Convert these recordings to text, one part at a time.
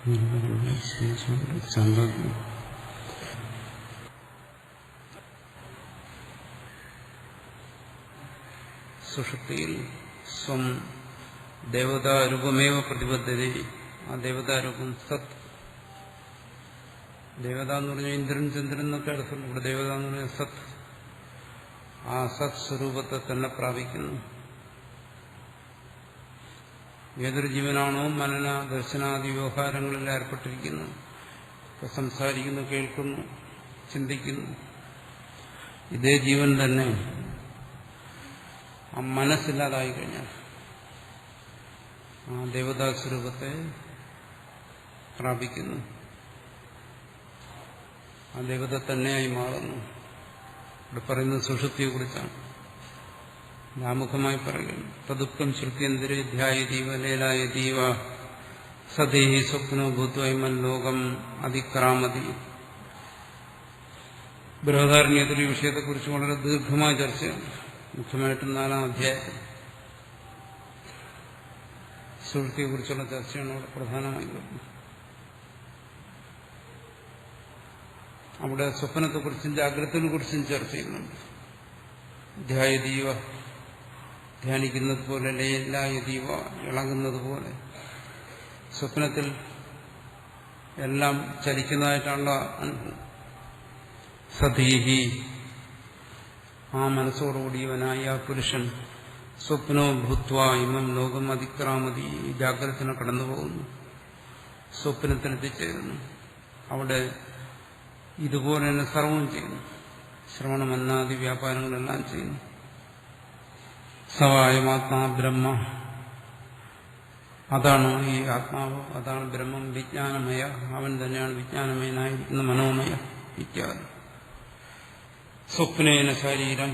സുഷുപ്തിയിൽ സ്വം ദേവതാരൂപമേവ പ്രതിബദ്ധത. ആ ദേവതാരൂപം സത്. ദേവത എന്ന് പറഞ്ഞാൽ ഇന്ദ്രൻ ചന്ദ്രൻ എന്നൊക്കെ അർത്ഥമുണ്ട്. ഇവിടെ ദേവത എന്ന് പറഞ്ഞാൽ സത്. ആ സത് സ്വരൂപത്തെ തന്നെ പ്രാപിക്കുന്നു. ഏതൊരു ജീവനാണോ മനന ദർശനാദി വ്യവഹാരങ്ങളിൽ ഏർപ്പെട്ടിരിക്കുന്നു, ഇപ്പൊ സംസാരിക്കുന്നു, കേൾക്കുന്നു, ചിന്തിക്കുന്നു, ഇതേ ജീവൻ തന്നെ ആ മനസ്സില്ലാതായി കഴിഞ്ഞാൽ ആ ദേവതാ സ്വരൂപത്തെ പ്രാപിക്കുന്നു. ആ ദേവത തന്നെയായി മാറുന്നു. ഇവിടെ പറയുന്നത് സുഷുപ്തിയെ കുറിച്ചാണ്. ആമുഖമായി പറയുന്നു. തദുക്തം ശ്രുത്യന്തരേ ധ്യായതീവ ലീലായതീവ സദേഹി സ്വപ്നോ ഭൂത്വൈമൻ ലോകം അതിക്രാമതി. ബൃഹദാരണ്യത്തിൽ ഈ വിഷയത്തെക്കുറിച്ച് വളരെ ദീർഘമായ ചർച്ചയുണ്ട്. മുഖ്യമായിട്ടും 4-ാം അധ്യായത്തിൽ സുഷുപ്തിയെക്കുറിച്ചുള്ള ചർച്ചയാണ് അവിടെ പ്രധാനമായി വരുന്നത്. അവിടെ സ്വപ്നത്തെക്കുറിച്ചും ജാഗ്രതയെ കുറിച്ചും ചർച്ച ചെയ്യുന്നുണ്ട്. ധ്യായതീവ, ധ്യാനിക്കുന്നത് പോലെ, ലയലായതീവ, ഇളകുന്നത് പോലെ. സ്വപ്നത്തിൽ എല്ലാം ചലിക്കുന്നതായിട്ടുള്ള അനുഭവം. സധീഹി, ആ മനസ്സോടുകൂടിയവനായ ആ പുരുഷൻ സ്വപ്നോ ഭൂത്വ ഇമം ലോകം അതിക്രാമതി, ജാഗ്രതനെ കടന്നുപോകുന്നു, സ്വപ്നത്തിൽ എത്തിച്ചേരുന്നു. അവിടെ ഇതുപോലെ തന്നെ സർവവും ചെയ്യുന്നു. ശ്രവണമന്നാദി വ്യാപാരങ്ങളെല്ലാം ചെയ്യുന്നു. സവായമാത്മാ ബ്രഹ്മ, അതാണ് ഈ ആത്മാവ്, അതാണ് ബ്രഹ്മം. വിജ്ഞാനമയ, അവൻ തന്നെയാണ് വിജ്ഞാനമയനായിരിക്കുന്ന മനോമയ ഇത്യാദി. സ്വപ്നേന ശരീരം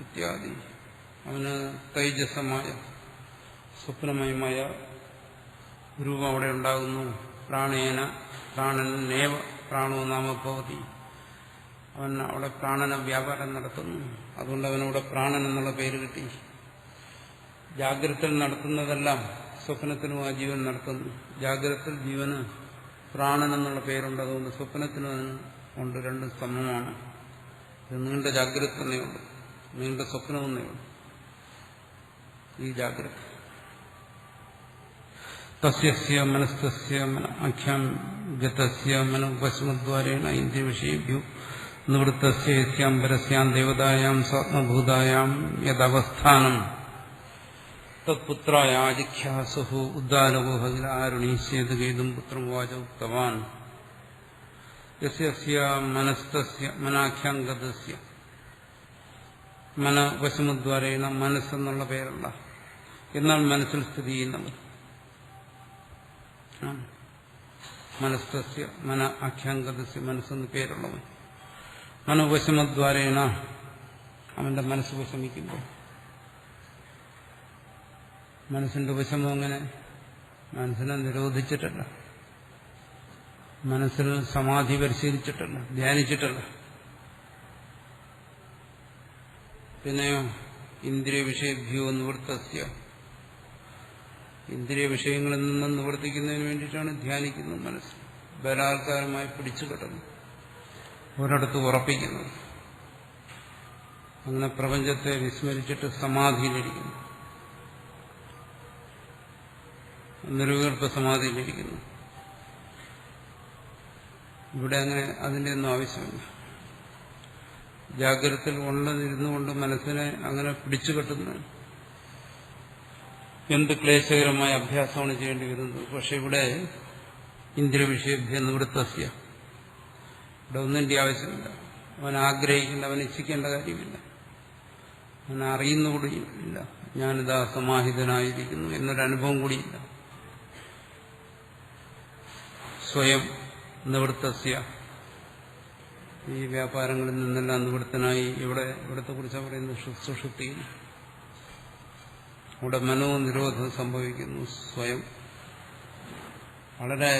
ഇത്യാദി. അവന് തൈജസമായ സ്വപ്നമയമായ രൂപം അവിടെ ഉണ്ടാകുന്നു. പ്രാണേന, പ്രാണനേവ പ്രാണോ നാമഭവതി, അവൻ അവിടെ പ്രാണന വ്യാപാരം നടത്തുന്നു. അതുകൊണ്ട് അവനവിടെ പ്രാണൻ എന്നുള്ള പേര് കിട്ടി. ജാഗ്രതയിൽ നടത്തുന്നതെല്ലാം സ്വപ്നത്തിനും ആ ജീവൻ നടത്തുന്നു. ജാഗ്രതയിൽ ജീവന് പ്രാണൻ എന്നുള്ള പേരുണ്ട്. അതുകൊണ്ട് സ്വപ്നത്തിനും അതിന് ഉണ്ട്. രണ്ടും സമമാണ്. നീണ്ട ജാഗ്രത തന്നെയുണ്ട്, നീണ്ട സ്വപ്നം തന്നെയുണ്ട് ഈ ജാഗ്രത. തസ്യ മനസ്തസ്യ ആഖ്യാം ഗതസ്യ മനോപശ്മദ്വാരേണ ഇന്ദ്രിയവിഷയേഭ്യോ നിവൃത്തസ്യാം പരസ്യാം ദേവതായാം സ്വാത്മഭൂതായാം യദവസ്ഥാനം തത്പുത്രായ ആജിഖ്യാസുഹു ഉദ്ദാലവോ ഭഗിലാരുണീശ്യേത് ഗേതും പുത്രം വാച ഉക്തവാൻ. യസ്യ മനസ്തസ്യ മനാഖ്യാം ഗതസ്യ, മനവശമുദ്വാരേണ, മനസ്സെന്നുള്ള പേരുള്ള, എന്നാൽ മനസ്സിൽ സ്ഥിതി ചെയ്യുന്നവർ. മനസ്തസ്യ മന ആഖ്യാംഗതസ്യ, മനസ്സെന്ന് പേരുള്ളവൻ. മനോവശമദ്വാരേണ, അവന്റെ മനസ്സ് വശമിക്കുമ്പോൾ. മനസ്സിന്റെ വശമോ അങ്ങനെ മനസ്സിനെ നിരോധിച്ചിട്ടല്ല, മനസ്സിൽ സമാധി പരിശീലിച്ചിട്ടല്ല, ധ്യാനിച്ചിട്ടല്ല. പിന്നെയോ ഇന്ദ്രിയ വിഷയഭ്യോ നിവൃത്തസ്യ, ഇന്ദ്രിയ വിഷയങ്ങളിൽ നിന്ന് നിവർത്തിക്കുന്നതിന് വേണ്ടിയിട്ടാണ് ധ്യാനിക്കുന്നത്. മനസ്സ് ബലാത്കാരമായി പിടിച്ചു കെട്ടുന്നു, ഒരിടത്ത് ഉറപ്പിക്കുന്നത്. അങ്ങനെ പ്രപഞ്ചത്തെ വിസ്മരിച്ചിട്ട് സമാധിയിലിരിക്കുന്നു, നിർവികൽപ്പ സമാധിയിലിരിക്കുന്നു. ഇവിടെ അങ്ങനെ അതിൻ്റെ ഒന്നും ആവശ്യമില്ല. ജാഗ്രതയിൽ ഉള്ളതിരുന്നുകൊണ്ട് മനസ്സിനെ അങ്ങനെ പിടിച്ചുകെട്ടുന്നു. എന്ത് ക്ലേശകരമായ അഭ്യാസമാണ് ചെയ്യേണ്ടി വരുന്നത്. പക്ഷെ ഇവിടെ ഇന്ദ്രിയവിഷയഭ്യ നിവൃത്തസ്യ, ഇവിടെ ഒന്നിന്റെ ആവശ്യമില്ല. അവൻ ആഗ്രഹിക്കേണ്ട, അവൻ ഇച്ഛിക്കേണ്ട കാര്യമില്ല, അവൻ അറിയുന്നുകൂടിയില്ല. ഞാനിതാ സമാഹിതനായിരിക്കുന്നു എന്നൊരനുഭവം കൂടിയില്ല. സ്വയം നിവൃത്തസ്യ, ഈ വ്യാപാരങ്ങളിൽ നിന്നെല്ലാം നിവൃത്തനായി. ഇവിടത്തെ കുറിച്ചാണ് പറയുന്നത് സുഷുപ്തിയിൽ. അവിടെ മനോനിരോധം സംഭവിക്കുന്നു. സ്വയം വളരെ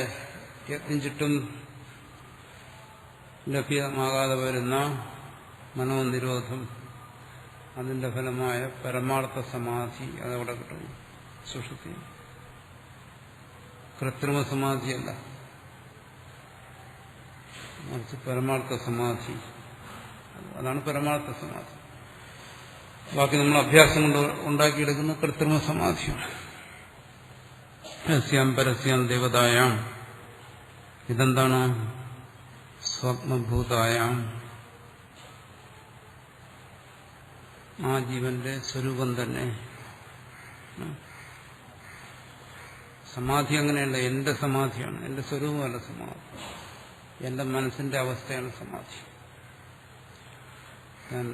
യത്നിച്ചിട്ടും ലഭ്യമാകാതെ വരുന്ന മനോനിരോധം, അതിന്റെ ഫലമായ പരമാർത്ഥ സമാധി അതവിടെ കിട്ടുന്നു സുഷുപ്തിയിൽ. കൃത്രിമ സമാധിയല്ല, മറിച്ച് പരമാർത്ഥ സമാധി. അതാണ് പരമാർത്ഥ സമാധി. ബാക്കി നമ്മൾ അഭ്യാസം കൊണ്ട് ഉണ്ടാക്കിയെടുക്കുന്ന കൃത്രിമ സമാധിയാണ്. പരസ്യാം പരസ്യാം ദേവതായാം, ഇതെന്താണ്? സ്വപ്നഭൂതായാം, ആ ജീവന്റെ സ്വരൂപം തന്നെ. സമാധി അങ്ങനെയല്ല, എന്റെ സമാധിയാണ്, എന്റെ സ്വരൂപമല്ല സമാധി, എന്റെ മനസ്സിന്റെ അവസ്ഥയാണ് സമാധി. ഞാൻ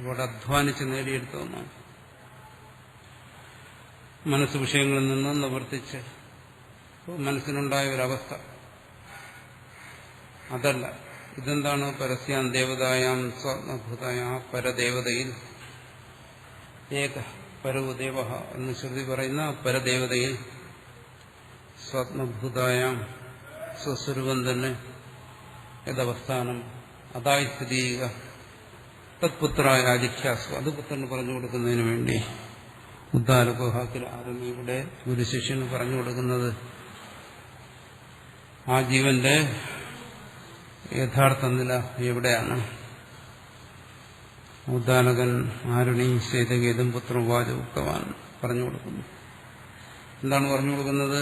ഇവിടെ അധ്വാനിച്ച് നേടിയെടുത്ത ഒന്നാണ്. മനസ്സ് വിഷയങ്ങളിൽ നിന്ന് നിവർത്തിച്ച് മനസ്സിനുണ്ടായ ഒരവസ്ഥ അതല്ല. ഇതെന്താണ്? പരസ്യാം ദേവതായാം സ്വപ്നഭൂതായാം, പരദേവതയിൽ ഏക പരവുദേവ എന്ന് ശ്രുതി പറയുന്ന പരദേവതയിൽ സ്വപ്നഭൂതായാം സ്വസ്വരൂപം തന്നെ യഥവസ്ഥാനം അതായി സ്ഥിതി ചെയ്യുക. തത്പുത്രായ ആദിഖ്യാസു, അത് പുത്രന് പറഞ്ഞു കൊടുക്കുന്നതിന് വേണ്ടി ഉദ്ധാരകുഹാക്കിൽ ആരും ഇവിടെ ഒരു ശിഷ്യന് പറഞ്ഞു കൊടുക്കുന്നത് ആ ജീവന്റെ യഥാർത്ഥ നില എവിടെയാണ്. ഉദ്ദാലകൻ ആരുണി ശേതകേതും പുത്രം വാചുക്തവാൻ പറഞ്ഞു കൊടുക്കുന്നു. എന്താണ് പറഞ്ഞു കൊടുക്കുന്നത്?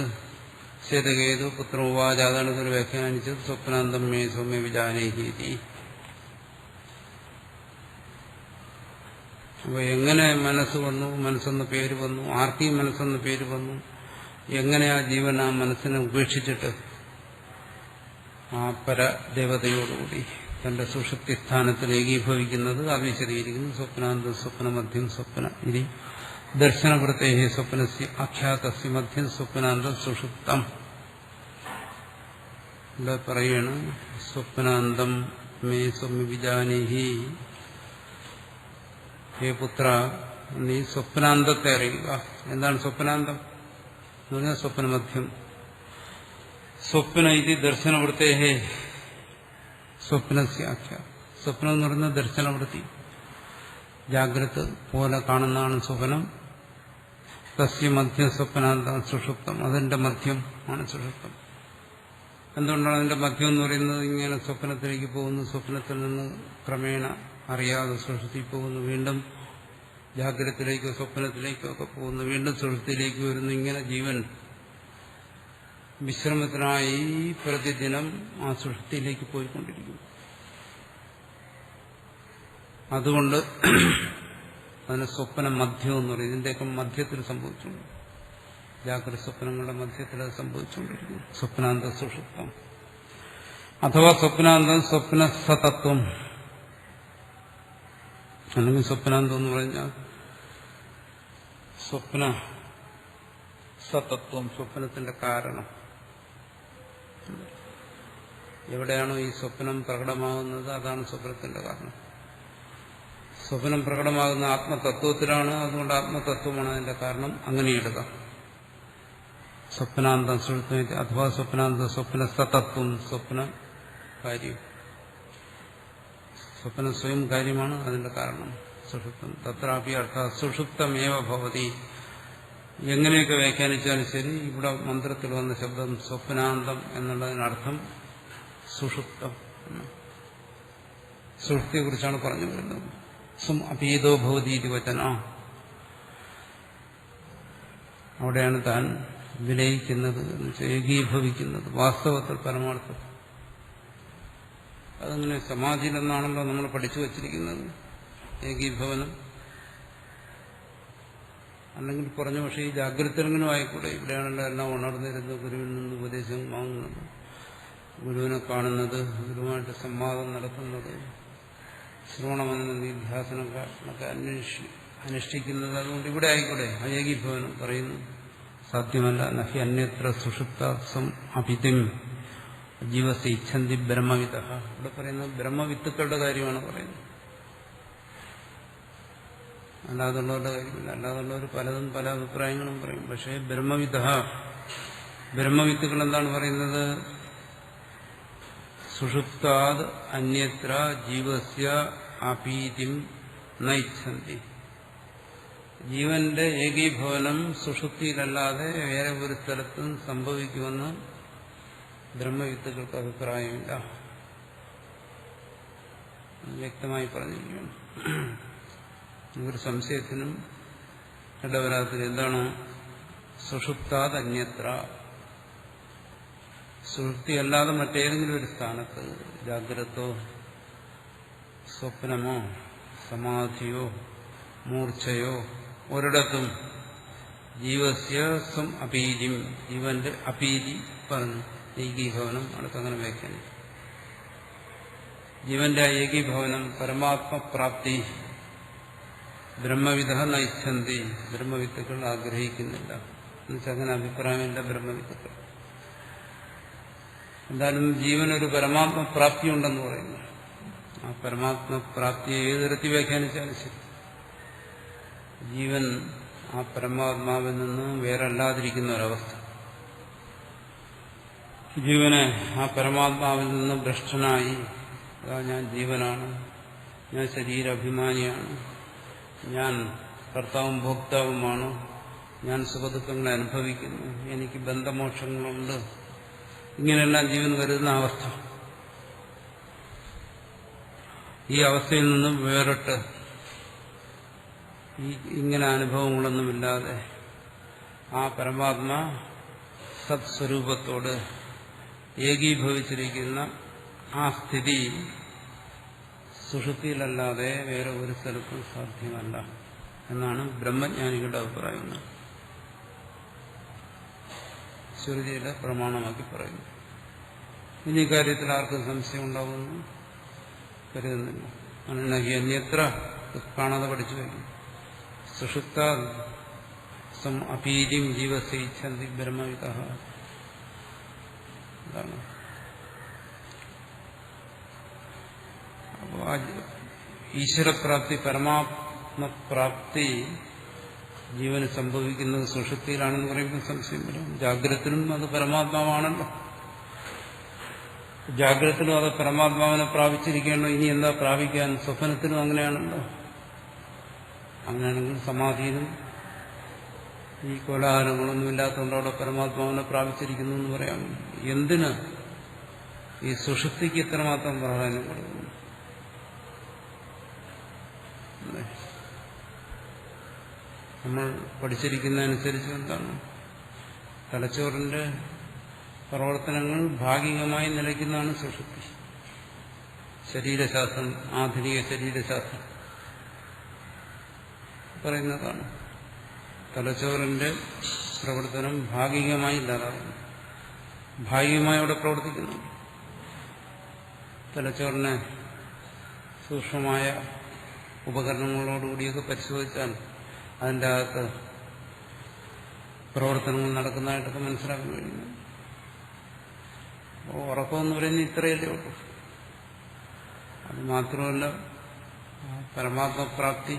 ശേതകേതു പുത്രം വാച, അതാണ് ഇതിൽ വ്യാഖ്യാനിച്ചത്. സ്വപ്നാന്തം മേ സൗമ്യ വിജാനേഹീതി. അപ്പൊ എങ്ങനെ മനസ്സ് വന്നു, മനസ്സെന്ന പേര് വന്നു, ആർക്കും മനസ്സെന്ന പേര് വന്നു, എങ്ങനെ ആ ജീവൻ ആ മനസ്സിനെ ഉപേക്ഷിച്ചിട്ട് ആ പരദേവതയോടുകൂടി തന്റെ സുഷുപ്തി സ്ഥാനത്തിൽ ഏകീഭവിക്കുന്നത് അത് വിശദീകരിക്കുന്നു. സ്വപ്നാന്തം സ്വപ്നമധ്യം സ്വപ്ന ഇതി ദർശനവൃത്തേ സ്വപ്നസ്യ അഖ്യാതസ്യ മധ്യം സ്വപ്നാന്തം സുഷുപ്തം. ഇവിടെ പറയാണ് സ്വപ്നാന്തം മേ സൗമ്യ വിജാനീഹി, ഹേ പുത്ര നീ സ്വപ്നാന്തത്തെ അറിയുക. എന്താണ് സ്വപ്നാന്തം എന്ന് പറഞ്ഞാൽ? സ്വപ്നമധ്യം. സ്വപ്ന ഇതി ദർശനവൃത്തേഹേ സ്വപ്നസ്യ ആഖ്യ. സ്വപ്നം എന്ന് പറയുന്നത് ദർശനവൃത്തി, ജാഗ്രത പോലെ കാണുന്നതാണ് സ്വപ്നം. തസ്യ മധ്യം സ്വപ്നാന്തം സുഷുപ്തം, അതിന്റെ മധ്യം ആണ് സുഷുപ്തം. എന്തുകൊണ്ടാണ് അതിന്റെ മധ്യം എന്ന് പറയുന്നത്? ഇങ്ങനെ സ്വപ്നത്തിലേക്ക് പോകുന്നു, സ്വപ്നത്തിൽ നിന്ന് ക്രമേണ അറിയാതെ സുഷുപ്തി പോകുന്നു, വീണ്ടും ജാഗ്രതത്തിലേക്കോ സ്വപ്നത്തിലേക്കോ ഒക്കെ പോകുന്നു, വീണ്ടും സുഷുപ്തിയിലേക്ക് വരുന്നു. ഇങ്ങനെ ജീവൻ വിശ്രമത്തിനായി പ്രതിദിനം ആ സുഷുപ്തിയിലേക്ക് പോയിക്കൊണ്ടിരിക്കുന്നു. അതുകൊണ്ട് അതിന് സ്വപ്ന മധ്യം എന്ന് പറയും. ഇതിന്റെയൊക്കെ മധ്യത്തിൽ സംഭവിച്ചുകൊണ്ട്, ജാഗ്രത സ്വപ്നങ്ങളുടെ മധ്യത്തിൽ അത് സംഭവിച്ചുകൊണ്ടിരിക്കുന്നു. സ്വപ്നാന്തം സുഷുപ്തം അഥവാ സ്വപ്നാന്തം സ്വപ്ന സതത്വം, അല്ലെങ്കിൽ സ്വപ്നാന്തം എന്ന് പറഞ്ഞാൽ സ്വപ്ന സതത്വം, സ്വപ്നത്തിന്റെ കാരണം. എവിടെയാണോ ഈ സ്വപ്നം പ്രകടമാകുന്നത് അതാണ് സ്വപ്നത്തിന്റെ കാരണം. സ്വപ്നം പ്രകടമാകുന്ന ആത്മതത്വത്തിലാണ്, അതുകൊണ്ട് ആത്മതത്വമാണ് അതിന്റെ കാരണം. അങ്ങനെ എടുക്കാം. സ്വപ്നാന്തം സുഷുപ്തി അഥവാ സ്വപ്നാന്തം സ്വപ്ന സതത്വം, സ്വപ്ന കാര്യം. സ്വപ്നം സ്വയം കാര്യമാണ്, അതിന്റെ കാരണം സുഷുപ്തം. തത്രാപി അർത്ഥാത് സുഷുപ്തമേവ ഭവതി. എങ്ങനെയൊക്കെ വ്യാഖ്യാനിച്ചാലും ശരി, ഇവിടെ മന്ത്രത്തിൽ വന്ന ശബ്ദം സ്വപ്നാന്തം എന്നുള്ളതിനർത്ഥം സുഷുപ്തം. സുഷുപ്തിയെ കുറിച്ചാണ് പറഞ്ഞു വരുന്നത്. സും അപീതോ ഭവതി ഇത് വചന, അവിടെയാണ് താൻ വിലയിക്കുന്നത്, ഏകീഭവിക്കുന്നത് വാസ്തവത്തിൽ പരമാർത്ഥം. അതങ്ങനെ സമാധിയിലെന്നാണല്ലോ നമ്മൾ പഠിച്ചു വച്ചിരിക്കുന്നത്, ഏകീഭവനം. അല്ലെങ്കിൽ കുറഞ്ഞ പക്ഷേ ഈ ജാഗ്രതയെങ്കിലും ആയിക്കൂടെ? ഇവിടെയാണല്ലോ എല്ലാം ഉണർന്നിരുന്നത്, ഗുരുവിൽ നിന്ന് ഉപദേശം വാങ്ങുന്നത്, ഗുരുവിനെ കാണുന്നത്, ഗുരുവുമായിട്ട് സംവാദം നടത്തുന്നത്, ശ്രവണമെന്ന നിധ്യാസനമൊക്കെ അനുഷ്ഠിക്കുന്നത്. അതുകൊണ്ട് ഇവിടെ ആയിക്കൂടെ? ഏകീഭവനം പറയുന്നു സാധ്യമല്ല. നഹി അന്യത്ര സുഷുപ്താസം അഭിതിം ജീവസ് ഇച്ഛന്തി ബ്രഹ്മവിദ. ഇവിടെ പറയുന്നത് ബ്രഹ്മവിത്തുക്കളുടെ കാര്യമാണ് പറയുന്നത്, അല്ലാതുള്ളവരുടെ കാര്യമില്ല. അല്ലാതുള്ളവർ പലതും പല അഭിപ്രായങ്ങളും പറയും. പക്ഷേ ബ്രഹ്മവിദ, ബ്രഹ്മവിത്തുക്കൾ എന്താണ് പറയുന്നത്? സുഷുപ്താത് അന്യത്ര ജീവസ്യ അപീതിം നയിച്ഛന്തി. ജീവന്റെ ഏകീഭവനം സുഷുപ്തിയിലല്ലാതെ വേറെ ഒരു സ്ഥലത്തും സംഭവിക്കുമെന്ന് ബ്രഹ്മവിത്തുകൾക്ക് അഭിപ്രായമില്ല. വ്യക്തമായി പറഞ്ഞിരിക്കുകയാണ്. ഒരു സംശയത്തിനും ഇടവരാത്തത്. എന്താണ്? സുഷുപ്താത് അന്യത്ര, സുഷുപ്തിയല്ലാതെ മറ്റേതെങ്കിലും ഒരു സ്ഥാനത്ത്, ജാഗ്രതോ സ്വപ്നമോ സമാധിയോ മൂർച്ഛയോ ഒരിടത്തും ജീവസ്യ സ്വം അപീതിം, ജീവന്റെ അപീതി പറഞ്ഞു. ഏകീഭവനം അടുത്തങ്ങനെ വ്യാഖ്യാനിക്കും. ജീവന്റെ ഏകീഭവനം പരമാത്മപ്രാപ്തി ബ്രഹ്മവിദ നൈച്ഛന്തി, ബ്രഹ്മവിത്തുക്കൾ ആഗ്രഹിക്കുന്നില്ല. എന്നുവെച്ചാൽ അങ്ങനെ അഭിപ്രായമില്ല ബ്രഹ്മവിത്തുക്കൾ. എന്തായാലും ജീവനൊരു പരമാത്മപ്രാപ്തി ഉണ്ടെന്ന് പറയുന്നു. ആ പരമാത്മപ്രാപ്തിയെ ഏത് തരത്തിൽ വ്യാഖ്യാനിച്ചാലും ശരി, ജീവൻ ആ പരമാത്മാവിൽ നിന്ന് വേറെ അല്ലാതിരിക്കുന്ന ഒരവസ്ഥ, ജീവനെ ആ പരമാത്മാവിൽ നിന്ന് ഭ്രഷ്ടനായി, അതാ ഞാൻ ജീവനാണ്, ഞാൻ ശരീരാഭിമാനിയാണ്, ഞാൻ കർത്താവും ഭോക്താവുമാണ്, ഞാൻ സുഖദുഃഖങ്ങളെ അനുഭവിക്കുന്നു, എനിക്ക് ബന്ധമോക്ഷങ്ങളുണ്ട്, ഇങ്ങനെയെല്ലാം ജീവൻ കരുതുന്ന അവസ്ഥ. ഈ അവസ്ഥയിൽ നിന്നും വേറിട്ട് ഇങ്ങനെ അനുഭവങ്ങളൊന്നുമില്ലാതെ ആ പരമാത്മാ സത്സ്വരൂപത്തോട് ഏകീഭവിച്ചിരിക്കുന്ന ആ സ്ഥിതി സുഷുപ്തിയിലല്ലാതെ വേറെ ഒരു സ്ഥലത്തും സാധ്യമല്ല എന്നാണ് ബ്രഹ്മജ്ഞാനികളുടെ അഭിപ്രായം. ശ്രുതിയുടെ പ്രമാണമാക്കി പറയുന്നു. ഇനി കാര്യത്തിൽ ആർക്കും സംശയം ഉണ്ടാകുമെന്ന് കരുതുന്നില്ല. അനഹി അന്യത്ര കാണാതെ പഠിച്ചു വയ്ക്കും. സുഷുപ്ത സം അപീതിം ജീവസൈച്ഛന്തി ബ്രഹ്മവിദ. അതാണ്. അപ്പോൾ ഈശ്വരപ്രാപ്തി, പരമാത്മപ്രാപ്തി ജീവന് സംഭവിക്കുന്നത് സുഷുപ്തിയിലാണെന്ന് പറയുമ്പോൾ സംശയം വരും. ജാഗ്രതത്തിലും അത് പരമാത്മാവാണല്ലോ. ജാഗ്രതത്തിലും അത് പരമാത്മാവിനെ പ്രാപിച്ചിരിക്കണോ, ഇനി എന്താ പ്രാപിക്കാൻ? സ്വപ്നത്തിലും അങ്ങനെയാണല്ലോ. അങ്ങനെയാണെങ്കിൽ സമാധിയിലും ഈ കോലാഹലങ്ങളൊന്നും ഇല്ലാത്തതുകൊണ്ട് അവിടെ പരമാത്മാവിനെ പ്രാപിച്ചിരിക്കുന്നു എന്ന് പറയാം. എന്തിന് ഈ സുഷുപ്തിക്ക് ഇത്രമാത്രം പ്രാധാന്യം കൊടുക്കുന്നു? നമ്മൾ പഠിച്ചിരിക്കുന്നതനുസരിച്ച് എന്താണ്, തലച്ചോറിന്റെ പ്രവർത്തനങ്ങൾ ഭാഗികമായി നിലയ്ക്കുന്നതാണ് സുഷുപ്തി. ശരീരശാസ്ത്രം, ആധുനിക ശരീരശാസ്ത്രം പറയുന്നതാണ്. തലച്ചോറിന്റെ പ്രവർത്തനം ഭാഗികമായി ഇല്ലാതാകുന്നു, ഭാഗികമായി അവിടെ പ്രവർത്തിക്കുന്നു. തലച്ചോറിനെ സൂക്ഷ്മമായ ഉപകരണങ്ങളോടുകൂടിയൊക്കെ പരിശോധിച്ചാൽ അതിൻ്റെ അകത്ത് പ്രവർത്തനങ്ങൾ നടക്കുന്നതായിട്ടൊക്കെ മനസ്സിലാക്കാൻ കഴിയുന്നു. ഉറക്കമെന്ന് പറയുന്നത് ഇത്രയല്ലേ ഉള്ളൂ. അത് മാത്രമല്ല, പരമാത്മപ്രാപ്തി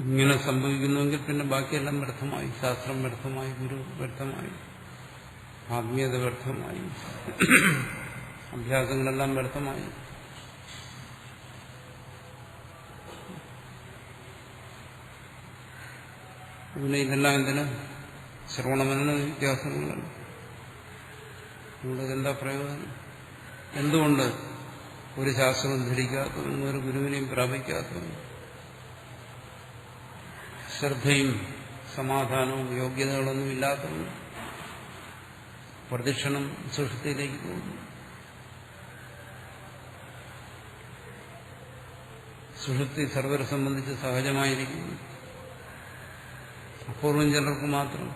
ഇങ്ങനെ സംഭവിക്കുന്നുവെങ്കിൽ പിന്നെ ബാക്കിയെല്ലാം വ്യർത്ഥമായി. ശാസ്ത്രം വ്യർത്ഥമായി, ഗുരു വ്യർത്ഥമായി, ആത്മീയത വ്യർത്ഥമായി, അഭ്യാസങ്ങളെല്ലാം വ്യർത്ഥമായി. പിന്നെ ഇതെല്ലാം എന്തിന്? ശ്രവണമന വ്യത്യാസങ്ങളാണ്. ഇവിടെ എന്താ പ്രയോജനം? എന്തുകൊണ്ട് ഒരു ശാസ്ത്രവും ധരിക്കാത്തതും ഒരു ഗുരുവിനെയും പ്രാപിക്കാത്തതും ശ്രദ്ധയും സമാധാനവും യോഗ്യതകളൊന്നും ഇല്ലാത്തതും പ്രദക്ഷിണം സുഷുപ്തിയിലേക്ക് പോകുന്നു? സുഷുപ്തി സർവരെ സംബന്ധിച്ച് സഹജമായിരിക്കുന്നു. അപൂർവം ചിലർക്ക് മാത്രം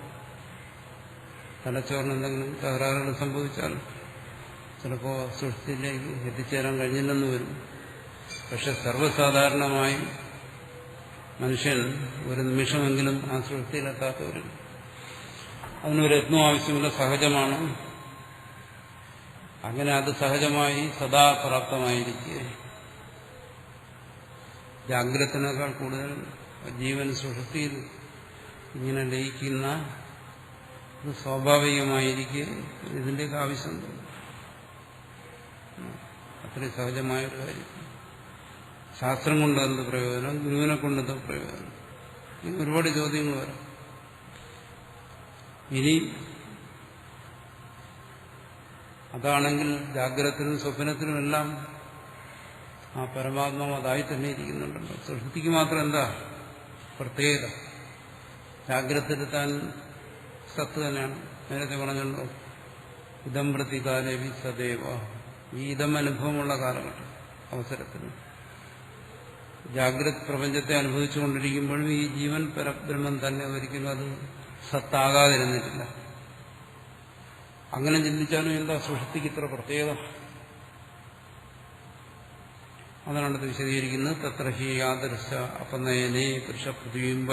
തലച്ചോറിന് എന്തെങ്കിലും തകരാറുകൾ സംഭവിച്ചാൽ ചിലപ്പോൾ സുഷുപ്തിയിലേക്ക് എത്തിച്ചേരാൻ കഴിഞ്ഞില്ലെന്ന് വരും. പക്ഷെ സർവ്വസാധാരണമായി മനുഷ്യൻ ഒരു നിമിഷമെങ്കിലും ആ സുഷുപ്തിയിലെത്താത്തവരും. അതിനൊരു യത്നം ആവശ്യമില്ല, സഹജമാണ്. അങ്ങനെ അത് സഹജമായി സദാ പ്രാപ്തമായിരിക്കെ ജാഗ്രതത്തിനേക്കാൾ കൂടുതൽ ജീവൻ സുഷുപ്തിയിൽ ഇങ്ങനെ ലയിക്കുന്ന സ്വാഭാവികമായിരിക്കെ ഇതിൻ്റെയൊക്കെ ആവശ്യമുണ്ട്. അത്രയും സഹജമായൊരു കാര്യം. ശാസ്ത്രം കൊണ്ട് എന്ത് പ്രയോജനം, ഗുരുവിനെ കൊണ്ട് എന്ത് പ്രയോജനം? ഒരുപാട് ചോദ്യങ്ങൾ വരാം. ഇനി അതാണെങ്കിൽ ജാഗ്രതത്തിനും സ്വപ്നത്തിനും എല്ലാം ആ പരമാത്മാവ് അതായി തന്നെ ഇരിക്കുന്നുണ്ടല്ലോ. സുഷുപ്തിക്ക് മാത്രം എന്താ പ്രത്യേകത? ജാഗ്രതത്തിൽ താൻ സത്ത് തന്നെയാണ്. നേരത്തെ പറഞ്ഞല്ലോ, ഇതം പ്രതികാലേവി സദൈവ. ഈ ഇതം അനുഭവമുള്ള കാലഘട്ടം അവസരത്തിന് ജാഗ്രത പ്രപഞ്ചത്തെ അനുഭവിച്ചുകൊണ്ടിരിക്കുമ്പോഴും ഈ ജീവൻ പരബ്രഹ്മം തന്നെ ഒരിക്കലും അത് സത്താകാതിരുന്നിട്ടില്ല. അങ്ങനെ ചിന്തിച്ചാലും എന്താ സുഷുപ്തിക്ക് ഇത്ര പ്രത്യേകത? അതാണ് അത് വിശദീകരിക്കുന്നത്. തത്ര ഹി ആദർശ അപനയനേ പുരുഷ പ്രതിബിംബ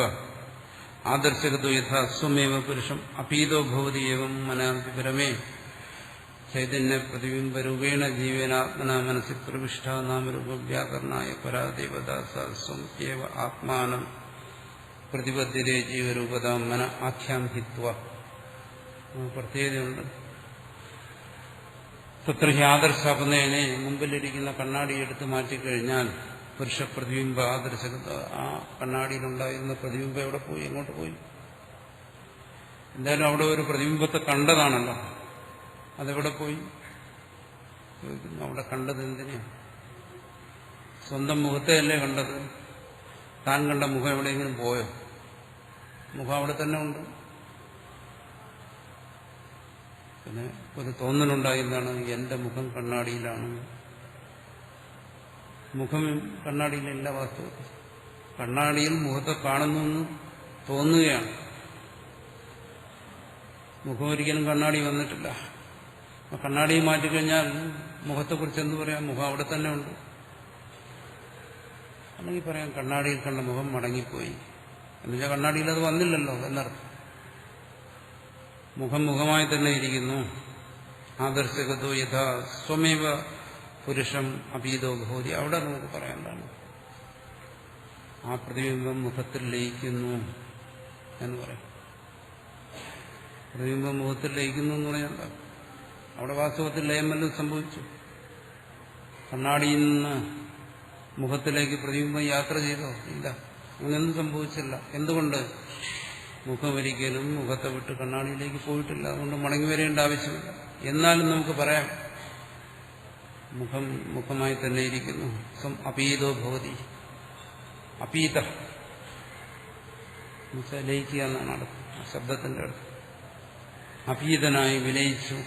ആദർശകതോ യഥാ സ്വമേവ പുരുഷം അപീതോ ഭവതി ഏവം മനാപരമേ ചൈതന്യ പ്രതിബിംബരൂപേണ ജീവനാത്മന മനസ്സി പ്രവിഷ്ട നാമരൂപവ്യാകരണായ പരാദേവത സ്വം ഏവ ആത്മാനം പ്രതിബദ്ധരേ ജീവരൂപത മന ആഖ്യാം ഹിത്വ. പ്രത്യേകതയുണ്ട്. തത്ര ഹി ആദർശാപനേനെ, മുമ്പിലിരിക്കുന്ന കണ്ണാടി എടുത്ത് മാറ്റിക്കഴിഞ്ഞാൽ പുരുഷ പ്രതിബിംബ ആദർശകത, ആ കണ്ണാടിയിലുണ്ടായിരുന്ന പ്രതിബിംബം എവിടെ പോയി? എങ്ങോട്ട് പോയി? എന്തായാലും അവിടെ ഒരു പ്രതിബിംബത്തെ കണ്ടതാണല്ലോ, അതെവിടെ പോയി? അവിടെ കണ്ടത് എന്തിനാ? സ്വന്തം മുഖത്തെയല്ലേ കണ്ടത്. താൻ കണ്ട മുഖം എവിടെയെങ്കിലും പോയോ? മുഖം അവിടെ തന്നെ ഉണ്ട്. പിന്നെ ഒരു തോന്നലുണ്ടായി, എന്താണ്, എന്റെ മുഖം കണ്ണാടിയിലാണ്. മുഖം കണ്ണാടിയിലില്ല. വാസ്തവത്തിൽ കണ്ണാടിയിൽ മുഖത്തെ കാണുന്നു തോന്നുകയാണ്. മുഖം ഒരിക്കലും കണ്ണാടി വന്നിട്ടില്ല. കണ്ണാടി മാറ്റിക്കഴിഞ്ഞാൽ മുഖത്തെക്കുറിച്ച് എന്ത് പറയാം? മുഖം അവിടെ തന്നെ ഉണ്ട്. അല്ലെങ്കിൽ പറയാം കണ്ണാടിയിൽ കണ്ട മുഖം മടങ്ങിപ്പോയി. എന്നുവെച്ചാൽ കണ്ണാടിയിൽ അത് വന്നില്ലല്ലോ എന്നർത്ഥം. മുഖം മുഖമായി തന്നെ ഇരിക്കുന്നു. ആദർശകതോ യഥാ സ്വമേവ പുരുഷം അപീതോ ഭവതി. അവിടെ നമുക്ക് പറയാൻ ആ പ്രതിബിംബം മുഖത്തിൽ ലയിക്കുന്നു എന്ന് പറയാം. പ്രതിബിംബം മുഖത്തിൽ ലയിക്കുന്നു എന്ന് പറഞ്ഞാൽ എന്താ? അവിടെ വാസ്തവത്തിൽ ലയം വല്ലതും സംഭവിച്ചു. കണ്ണാടിയിൽ നിന്ന് മുഖത്തിലേക്ക് പ്രതിബിംബം യാത്ര ചെയ്തോ? ഇല്ല, അങ്ങനെയൊന്നും സംഭവിച്ചില്ല. എന്തുകൊണ്ട്? മുഖം ഒരിക്കലും മുഖത്തെ വിട്ട് കണ്ണാടിയിലേക്ക് പോയിട്ടില്ല. അതുകൊണ്ട് മടങ്ങി വരേണ്ട ആവശ്യമില്ല. എന്നാലും നമുക്ക് പറയാം മുഖം മുഖമായി തന്നെ ഇരിക്കുന്നു. സ്വം അപീതോ ഭവതി. അപീത ലയിക്കുക എന്നാണ് അടുത്ത്, ശബ്ദത്തിന്റെ അടുത്ത്. അപീതനായി വിലയിച്ചു.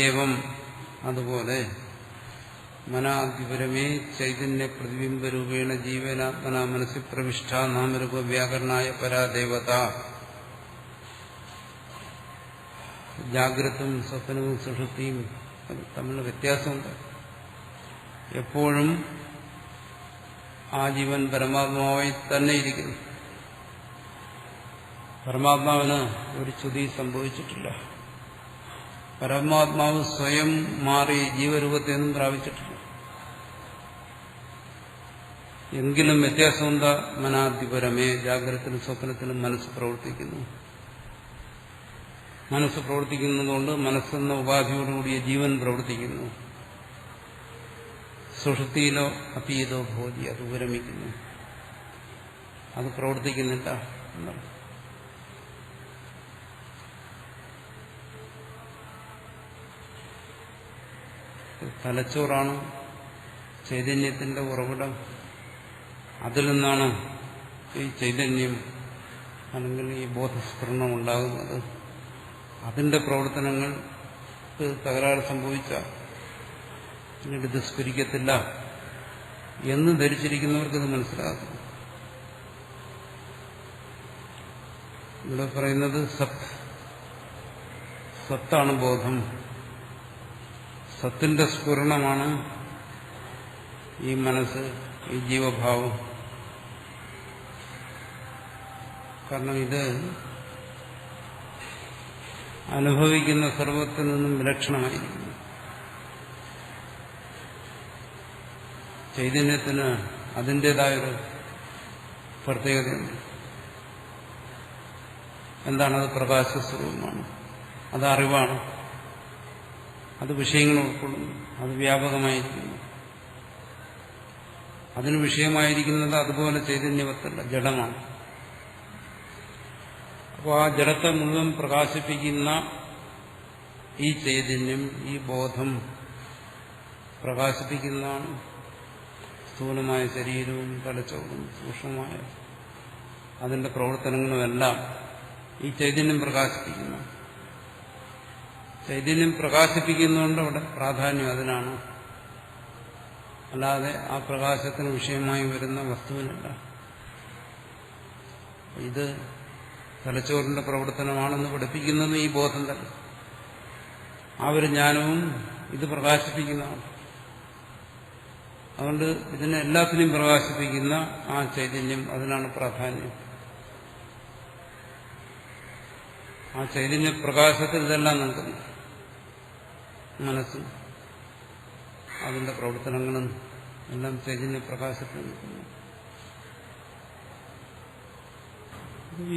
ഏവം അതുപോലെ മനാധിപരമേ ചൈതന്യ പ്രതിബിംബരൂപേണ ജീവനാത്മന മനസ്സി പ്രവിഷ്ട നാമരൂപ വ്യാകരണായ പരാദേവത. ജാഗ്രതും സ്വപ്നവും സുഷുപ്തിയും തമ്മിൽ വ്യത്യാസമുണ്ട്. എപ്പോഴും ആ ജീവൻ പരമാത്മാവായി തന്നെ ഇരിക്കുന്നു. പരമാത്മാവിന് ഒരു ച്യുതി സംഭവിച്ചിട്ടില്ല. പരമാത്മാവ് സ്വയം മാറി ജീവരൂപത്തെയൊന്നും പ്രാപിച്ചിട്ടില്ല. എങ്കിലും വ്യത്യാസം എന്താ? മനാധിപരമേ, ജാഗ്രതത്തിലും സ്വപ്നത്തിലും മനസ്സ് പ്രവർത്തിക്കുന്നു. മനസ്സ് പ്രവർത്തിക്കുന്നതുകൊണ്ട് മനസ്സെന്ന ഉപാധിയോടുകൂടിയ ജീവൻ പ്രവർത്തിക്കുന്നു. സുഷുപ്തിയിലോ അപീതോ ഭോതി, അത് വിരമിക്കുന്നു, അത് പ്രവർത്തിക്കുന്നില്ല എന്നാണ്. തലച്ചോറാണ് ചൈതന്യത്തിന്റെ ഉറവിടം. അതിൽ നിന്നാണ് ഈ ചൈതന്യം അല്ലെങ്കിൽ ഈ ബോധസ്ഫുരണം ഉണ്ടാകുന്നത്. അതിന്റെ പ്രവർത്തനങ്ങൾക്ക് തകരാറ് സംഭവിച്ച പിന്നീട് ഇത് സ്ഫുരിക്കത്തില്ല എന്ന് ധരിച്ചിരിക്കുന്നവർക്കിത് മനസ്സിലാകും. ഇവിടെ പറയുന്നത് സത്താണ് ബോധം. സത്തിന്റെ സ്ഫുരണമാണ് ഈ മനസ്സ്, ഈ ജീവഭാവം. കാരണം ഇത് അനുഭവിക്കുന്ന സർവത്തിൽ നിന്നും വിലക്ഷണമായിരിക്കുന്നു. ചൈതന്യത്തിന് അതിൻ്റെതായൊരു പ്രത്യേകതയുണ്ട്. എന്താണത്? പ്രകാശസ്വരൂപമാണ്, അത് അറിവാണ്, അത് വിഷയങ്ങൾ ഉൾക്കൊള്ളുന്നു, അത് വ്യാപകമായിരിക്കുന്നു. അതിന് വിഷയമായിരിക്കുന്നത് അതുപോലെ ചൈതന്യവത്തല്ല, ജഡമാണ്. അപ്പോൾ ആ ജഡത്തെ മുഴുവൻ പ്രകാശിപ്പിക്കുന്ന ഈ ചൈതന്യം, ഈ ബോധം പ്രകാശിപ്പിക്കുന്നതാണ് സ്ഥൂലമായ ശരീരവും തലച്ചോറും സൂക്ഷ്മമായ അതിന്റെ പ്രവർത്തനങ്ങളുമെല്ലാം ഈ ചൈതന്യം പ്രകാശിപ്പിക്കുന്നു. ചൈതന്യം പ്രകാശിപ്പിക്കുന്നതുകൊണ്ട് അവിടെ പ്രാധാന്യം അതിനാണ്, അല്ലാതെ ആ പ്രകാശത്തിന് വിഷയമായി വരുന്ന വസ്തുവിനല്ല. ഇത് തലച്ചോറിന്റെ പ്രവർത്തനമാണെന്ന് പഠിപ്പിക്കുന്നത് ഈ ബോധം തന്നെ. ആ ഒരു ജ്ഞാനവും ഇത് പ്രകാശിപ്പിക്കുന്നതാണ്. അതുകൊണ്ട് ഇതിനെ എല്ലാത്തിനെയും പ്രകാശിപ്പിക്കുന്ന ആ ചൈതന്യം, അതിനാണ് പ്രാധാന്യം. ആ ചൈതന്യ പ്രകാശത്തിൽ ഇതെല്ലാം നിൽക്കുന്നു. മനസ്സും അതിന്റെ പ്രവർത്തനങ്ങളും എല്ലാം ചൈതന്യ പ്രകാശത്തിൽ നിൽക്കുന്നു.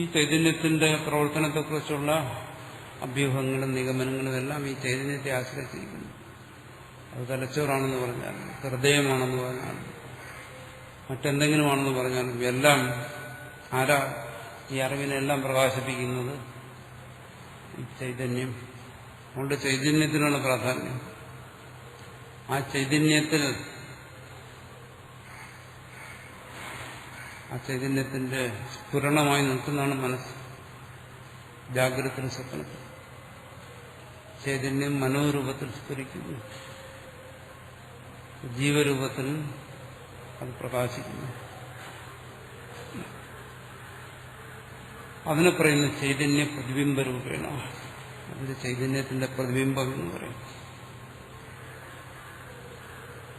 ഈ ചൈതന്യത്തിന്റെ പ്രവർത്തനത്തെക്കുറിച്ചുള്ള അഭ്യൂഹങ്ങളും നിഗമനങ്ങളും എല്ലാം ഈ ചൈതന്യത്തെ ആശ്രയിച്ചിരിക്കുന്നു. അത് തലച്ചോറാണെന്ന് പറഞ്ഞാലും ഹൃദയമാണെന്ന് പറഞ്ഞാലും മറ്റെന്തെങ്കിലുമാണെന്ന് പറഞ്ഞാലും എല്ലാം ആരാ ഈ അറിവിനെല്ലാം പ്രകാശിപ്പിക്കുന്നത്? ഈ ചൈതന്യം. അതുകൊണ്ട് ചൈതന്യത്തിനാണ് പ്രാധാന്യം. ആ ചൈതന്യത്തിൽ ആ ചൈതന്യത്തിന്റെ സ്ഫുരണമായി നിൽക്കുന്നതാണ് മനസ്സ്. ജാഗ്രതത്തിലും സ്വപ്നത്തിൽ ചൈതന്യം മനോരൂപത്തിൽ സ്ഫുരിക്കുന്നു, ജീവരൂപത്തിൽ അത് പ്രകാശിക്കുന്നു. അതിനെ പറയുന്ന ചൈതന്യ പ്രതിബിംബരൂപേണ. അതിന്റെ ചൈതന്യത്തിന്റെ പ്രതിബിംബം എന്ന് പറയും.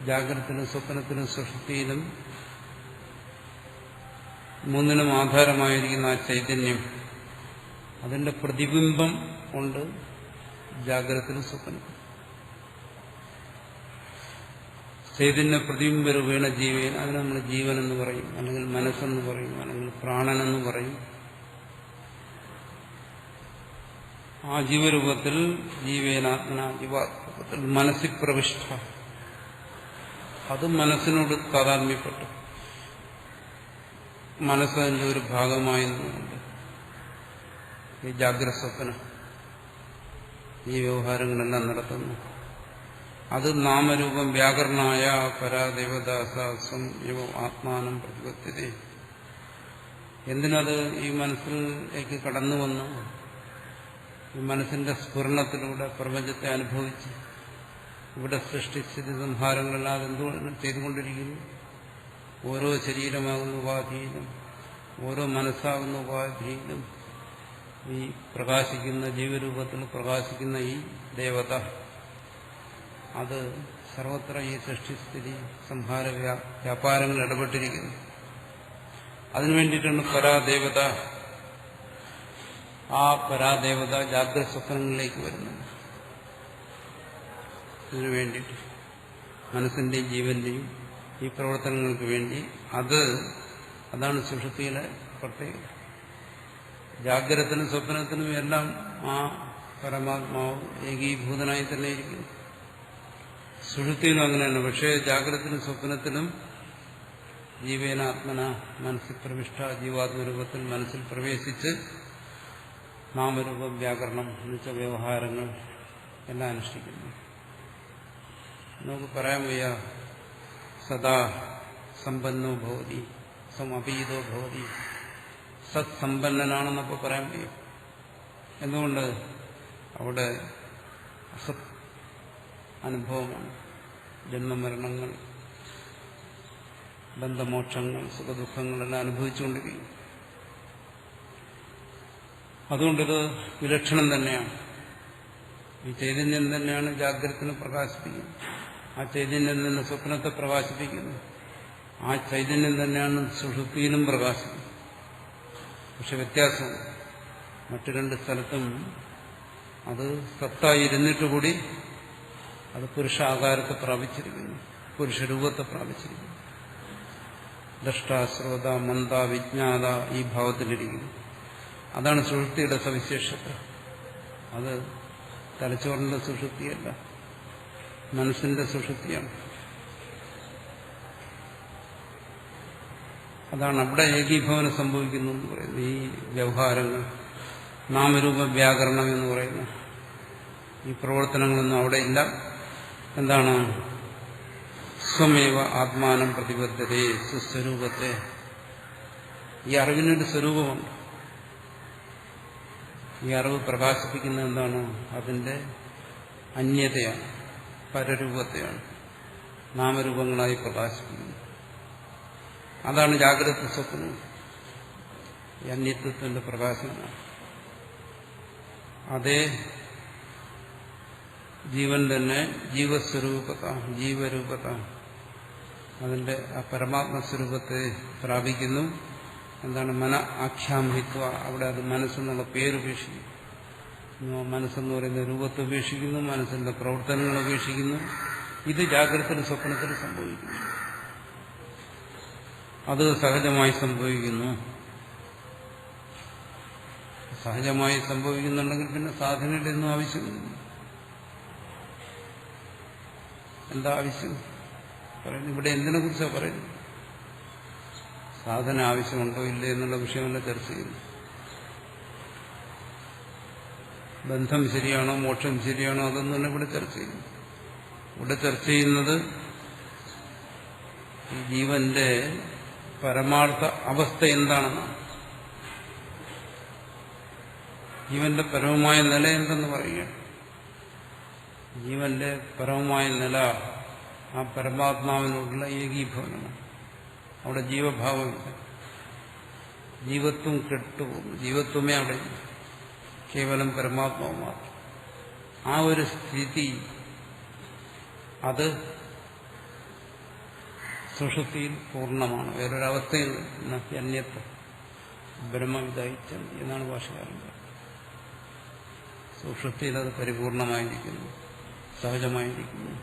ജാഗ്രതത്തിലും സ്വപ്നത്തിലും സുഷുപ്തിയിലും മൂന്നിനും ആധാരമായിരിക്കുന്ന ആ ചൈതന്യം, അതിന്റെ പ്രതിബിംബം ഉണ്ട് ജാഗ്രതത്തിലും സ്വപ്നത്തിലും. ചൈതന്യ പ്രതിബിംബരൂപേണ ജീവൻ, അതിന് നമ്മൾ ജീവൻ എന്ന് പറയും, അല്ലെങ്കിൽ മനസ്സെന്ന് പറയും, അല്ലെങ്കിൽ പ്രാണനെന്ന് പറയും. ആ ജീവരൂപത്തിൽ ജീവേനാത്മന ജീവാത്മത്തിൽ മനസ്സിൽ പ്രവിഷ്ട, അത് മനസ്സിനോട് താതാത്മ്യപ്പെട്ടു, മനസ്സതിന്റെ ഒരു ഭാഗമായി നിന്നുകൊണ്ട് ഈ ജാഗ്രത സ്വപ്നം ഈ വ്യവഹാരങ്ങളെല്ലാം നടത്തുന്നു. അത് നാമരൂപം വ്യാകരണമായ പരാദേവദാസം ഇവ ആത്മാനം പ്രതിപത്യത. എന്തിനത് ഈ മനസ്സിലേക്ക് കടന്നു വന്നു? ഈ മനസ്സിന്റെ സ്ഫുരണത്തിലൂടെ പ്രപഞ്ചത്തെ അനുഭവിച്ച് ഇവിടെ സൃഷ്ടിസ്ഥിതി സംഹാരങ്ങളെല്ലാം അതെന്തുകൊണ്ട് ചെയ്തുകൊണ്ടിരിക്കുന്നു? ഓരോ ശരീരമാകുന്ന ഉപാധിയിലും ഓരോ മനസ്സാകുന്ന ഉപാധിയിലും ഈ പ്രകാശിക്കുന്ന ജീവരൂപത്തിൽ പ്രകാശിക്കുന്ന ഈ ദേവത, അത് സർവത്ര ഈ സൃഷ്ടിസ്ഥിതി സംഹാര വ്യാപാരങ്ങൾ ഇടപെട്ടിരിക്കുന്നു. അതിനു വേണ്ടിയിട്ടാണ് പരാദേവത. ആ പരാദേവത ജാഗ്രത സ്വപ്നങ്ങളിലേക്ക് വരുന്നത്. ഇതിനു വേണ്ടിയിട്ട് മനസ്സിന്റെയും ജീവന്റെയും ഈ പ്രവർത്തനങ്ങൾക്ക് വേണ്ടി അതാണ് സുഷുപ്തിയിലെ പ്രത്യേകത. ജാഗ്രതത്തിനും സ്വപ്നത്തിനും എല്ലാം ആ പരമാത്മാവ് ഏകീഭൂതനായി തന്നെ ഇരിക്കുന്നു. സുഷുപ്തിയിലും അങ്ങനെയാണ്. പക്ഷേ ജാഗ്രതത്തിനും സ്വപ്നത്തിലും ജീവേനാത്മന മനസ്സിൽ പ്രവിഷ്ട, ജീവാത്മരൂപത്തിൽ മനസ്സിൽ പ്രവേശിച്ച് നാമരൂപം വ്യാകരണം എന്നുവെച്ച വ്യവഹാരങ്ങൾ എല്ലാം അനുഷ്ഠിക്കുന്നു. നമുക്ക് പറയാൻ വയ്യ സദാ സമ്പന്നോ ഭവതി സമപീതോ ഭവതി, സത്സമ്പന്നനാണെന്നപ്പോൾ പറയാൻ വയ്യ. എന്തുകൊണ്ട്? അവിടെ അസത് അനുഭവമാണ്. ജന്മമരണങ്ങൾ, ബന്ധമോക്ഷങ്ങൾ, സുഖദുഃഖങ്ങളെല്ലാം അനുഭവിച്ചുകൊണ്ടിരിക്കും. അതുകൊണ്ടിത് വിലക്ഷണം തന്നെയാണ്. ഈ ചൈതന്യം തന്നെയാണ് ജാഗ്രതത്തിനെ പ്രകാശിപ്പിക്കുന്നത്. ആ ചൈതന്യം തന്നെ സ്വപ്നത്തെ പ്രകാശിപ്പിക്കുന്നു. ആ ചൈതന്യം തന്നെയാണ് സുഷുപ്തിയിലും പ്രകാശിക്കുന്നത്. പക്ഷെ വ്യത്യാസം, മറ്റു രണ്ട് സ്ഥലത്തും അത് സത്തായിരുന്നിട്ട് കൂടി അത് പുരുഷാകാരത്തെ പ്രാപിച്ചിരിക്കുന്നു, പുരുഷരൂപത്തെ പ്രാപിച്ചിരിക്കുന്നു. ദ്രഷ്ട, ശ്രോത, മന്ദ, വിജ്ഞാത ഈ ഭാവത്തിലിരിക്കുന്നു. അതാണ് സുഷുപ്തിയുടെ സവിശേഷത. അത് തലച്ചോറിന്റെ സുഷുപ്തിയല്ല, മനസ്സിന്റെ സുഷുപ്തിയാണ്. അതാണ് അവിടെ ഏകീഭവനം സംഭവിക്കുന്നു എന്ന് പറയുന്നത്. ഈ വ്യവഹാരങ്ങൾ, നാമരൂപ വ്യാകരണം എന്ന് പറയുന്ന ഈ പ്രവർത്തനങ്ങളൊന്നും അവിടെ ഇല്ല. എന്താണ്? സ്വമേവ ആത്മാനം പ്രതിബദ്ധതയെ, സ്വസ്വരൂപത്തെ. ഈ അറിവിനൊരു സ്വരൂപമുണ്ട്. ഈ അറിവ് പ്രകാശിപ്പിക്കുന്നത് എന്താണ്? അതിന്റെ അന്യതയാണ്, പരരൂപത്തെയാണ്, നാമരൂപങ്ങളായി പ്രകാശിപ്പിക്കുന്നത്. അതാണ് ജാഗ്രത സ്വപ്നം, ഈ അന്യത്വത്തിന്റെ പ്രകാശനമാണ്. അതേ ജീവൻ തന്നെ ജീവസ്വരൂപത, ജീവരൂപത, അതിന്റെ ആ പരമാത്മസ്വരൂപത്തെ പ്രാപിക്കുന്നു. എന്താണ്? മന ആഖ്യാമിത്വ. അവിടെ അത് മനസ്സെന്നുള്ള പേരുപേക്ഷിക്കുന്നു. മനസ്സെന്ന് പറയുന്ന രൂപത്തെ ഉപേക്ഷിക്കുന്നു, മനസ്സിന്റെ പ്രവർത്തനങ്ങൾ ഉപേക്ഷിക്കുന്നു. ഇത് ജാഗ്രതത്തിലും സ്വപ്നത്തിലും സംഭവിക്കുന്നു. അത് സഹജമായി സംഭവിക്കുന്നു. സഹജമായി സംഭവിക്കുന്നുണ്ടെങ്കിൽ പിന്നെ സാധനയുടെ ഒന്നും ആവശ്യമില്ല. എന്താ ആവശ്യം പറയുന്നത്? ഇവിടെ എന്തിനെ കുറിച്ചാണ് പറയുന്നത്? സാധന ആവശ്യമുണ്ടോ ഇല്ലേ എന്നുള്ള വിഷയമല്ല ചർച്ച ചെയ്യുന്നു. ബന്ധം ശരിയാണോ, മോക്ഷം ശരിയാണോ, അതൊന്നും തന്നെ ഇവിടെ ചർച്ച ചെയ്യുന്നു. ഇവിടെ ചർച്ച ചെയ്യുന്നത് ഈ ജീവന്റെ പരമാർത്ഥ അവസ്ഥ എന്താണെന്നാണ്. ജീവന്റെ പരമമായ നില എന്തെന്ന് പറയുകയാണ്. ജീവന്റെ പരമമായ നില ആ പരമാത്മാവിനോടുള്ള ഏകീഭവനമാണ്. അവിടെ ജീവഭാവമില്ല, ജീവത്വം കെട്ടുപോകുന്നു. ജീവത്വമേ അവിടെ കേവലം പരമാത്മാവ് മാത്രം. ആ ഒരു സ്ഥിതി, അത് സുഷുപ്തിയിൽ പൂർണ്ണമാണ്. വേറൊരവസ്ഥയിൽ അന്യത്വം ബ്രഹ്മവിദായിത്യം എന്നാണ് ഭാഷകാരൻ പറയുന്നത്. സുഷുപ്തിയിൽ അത് പരിപൂർണമായിരിക്കുന്നു, സഹജമായിരിക്കുന്നു.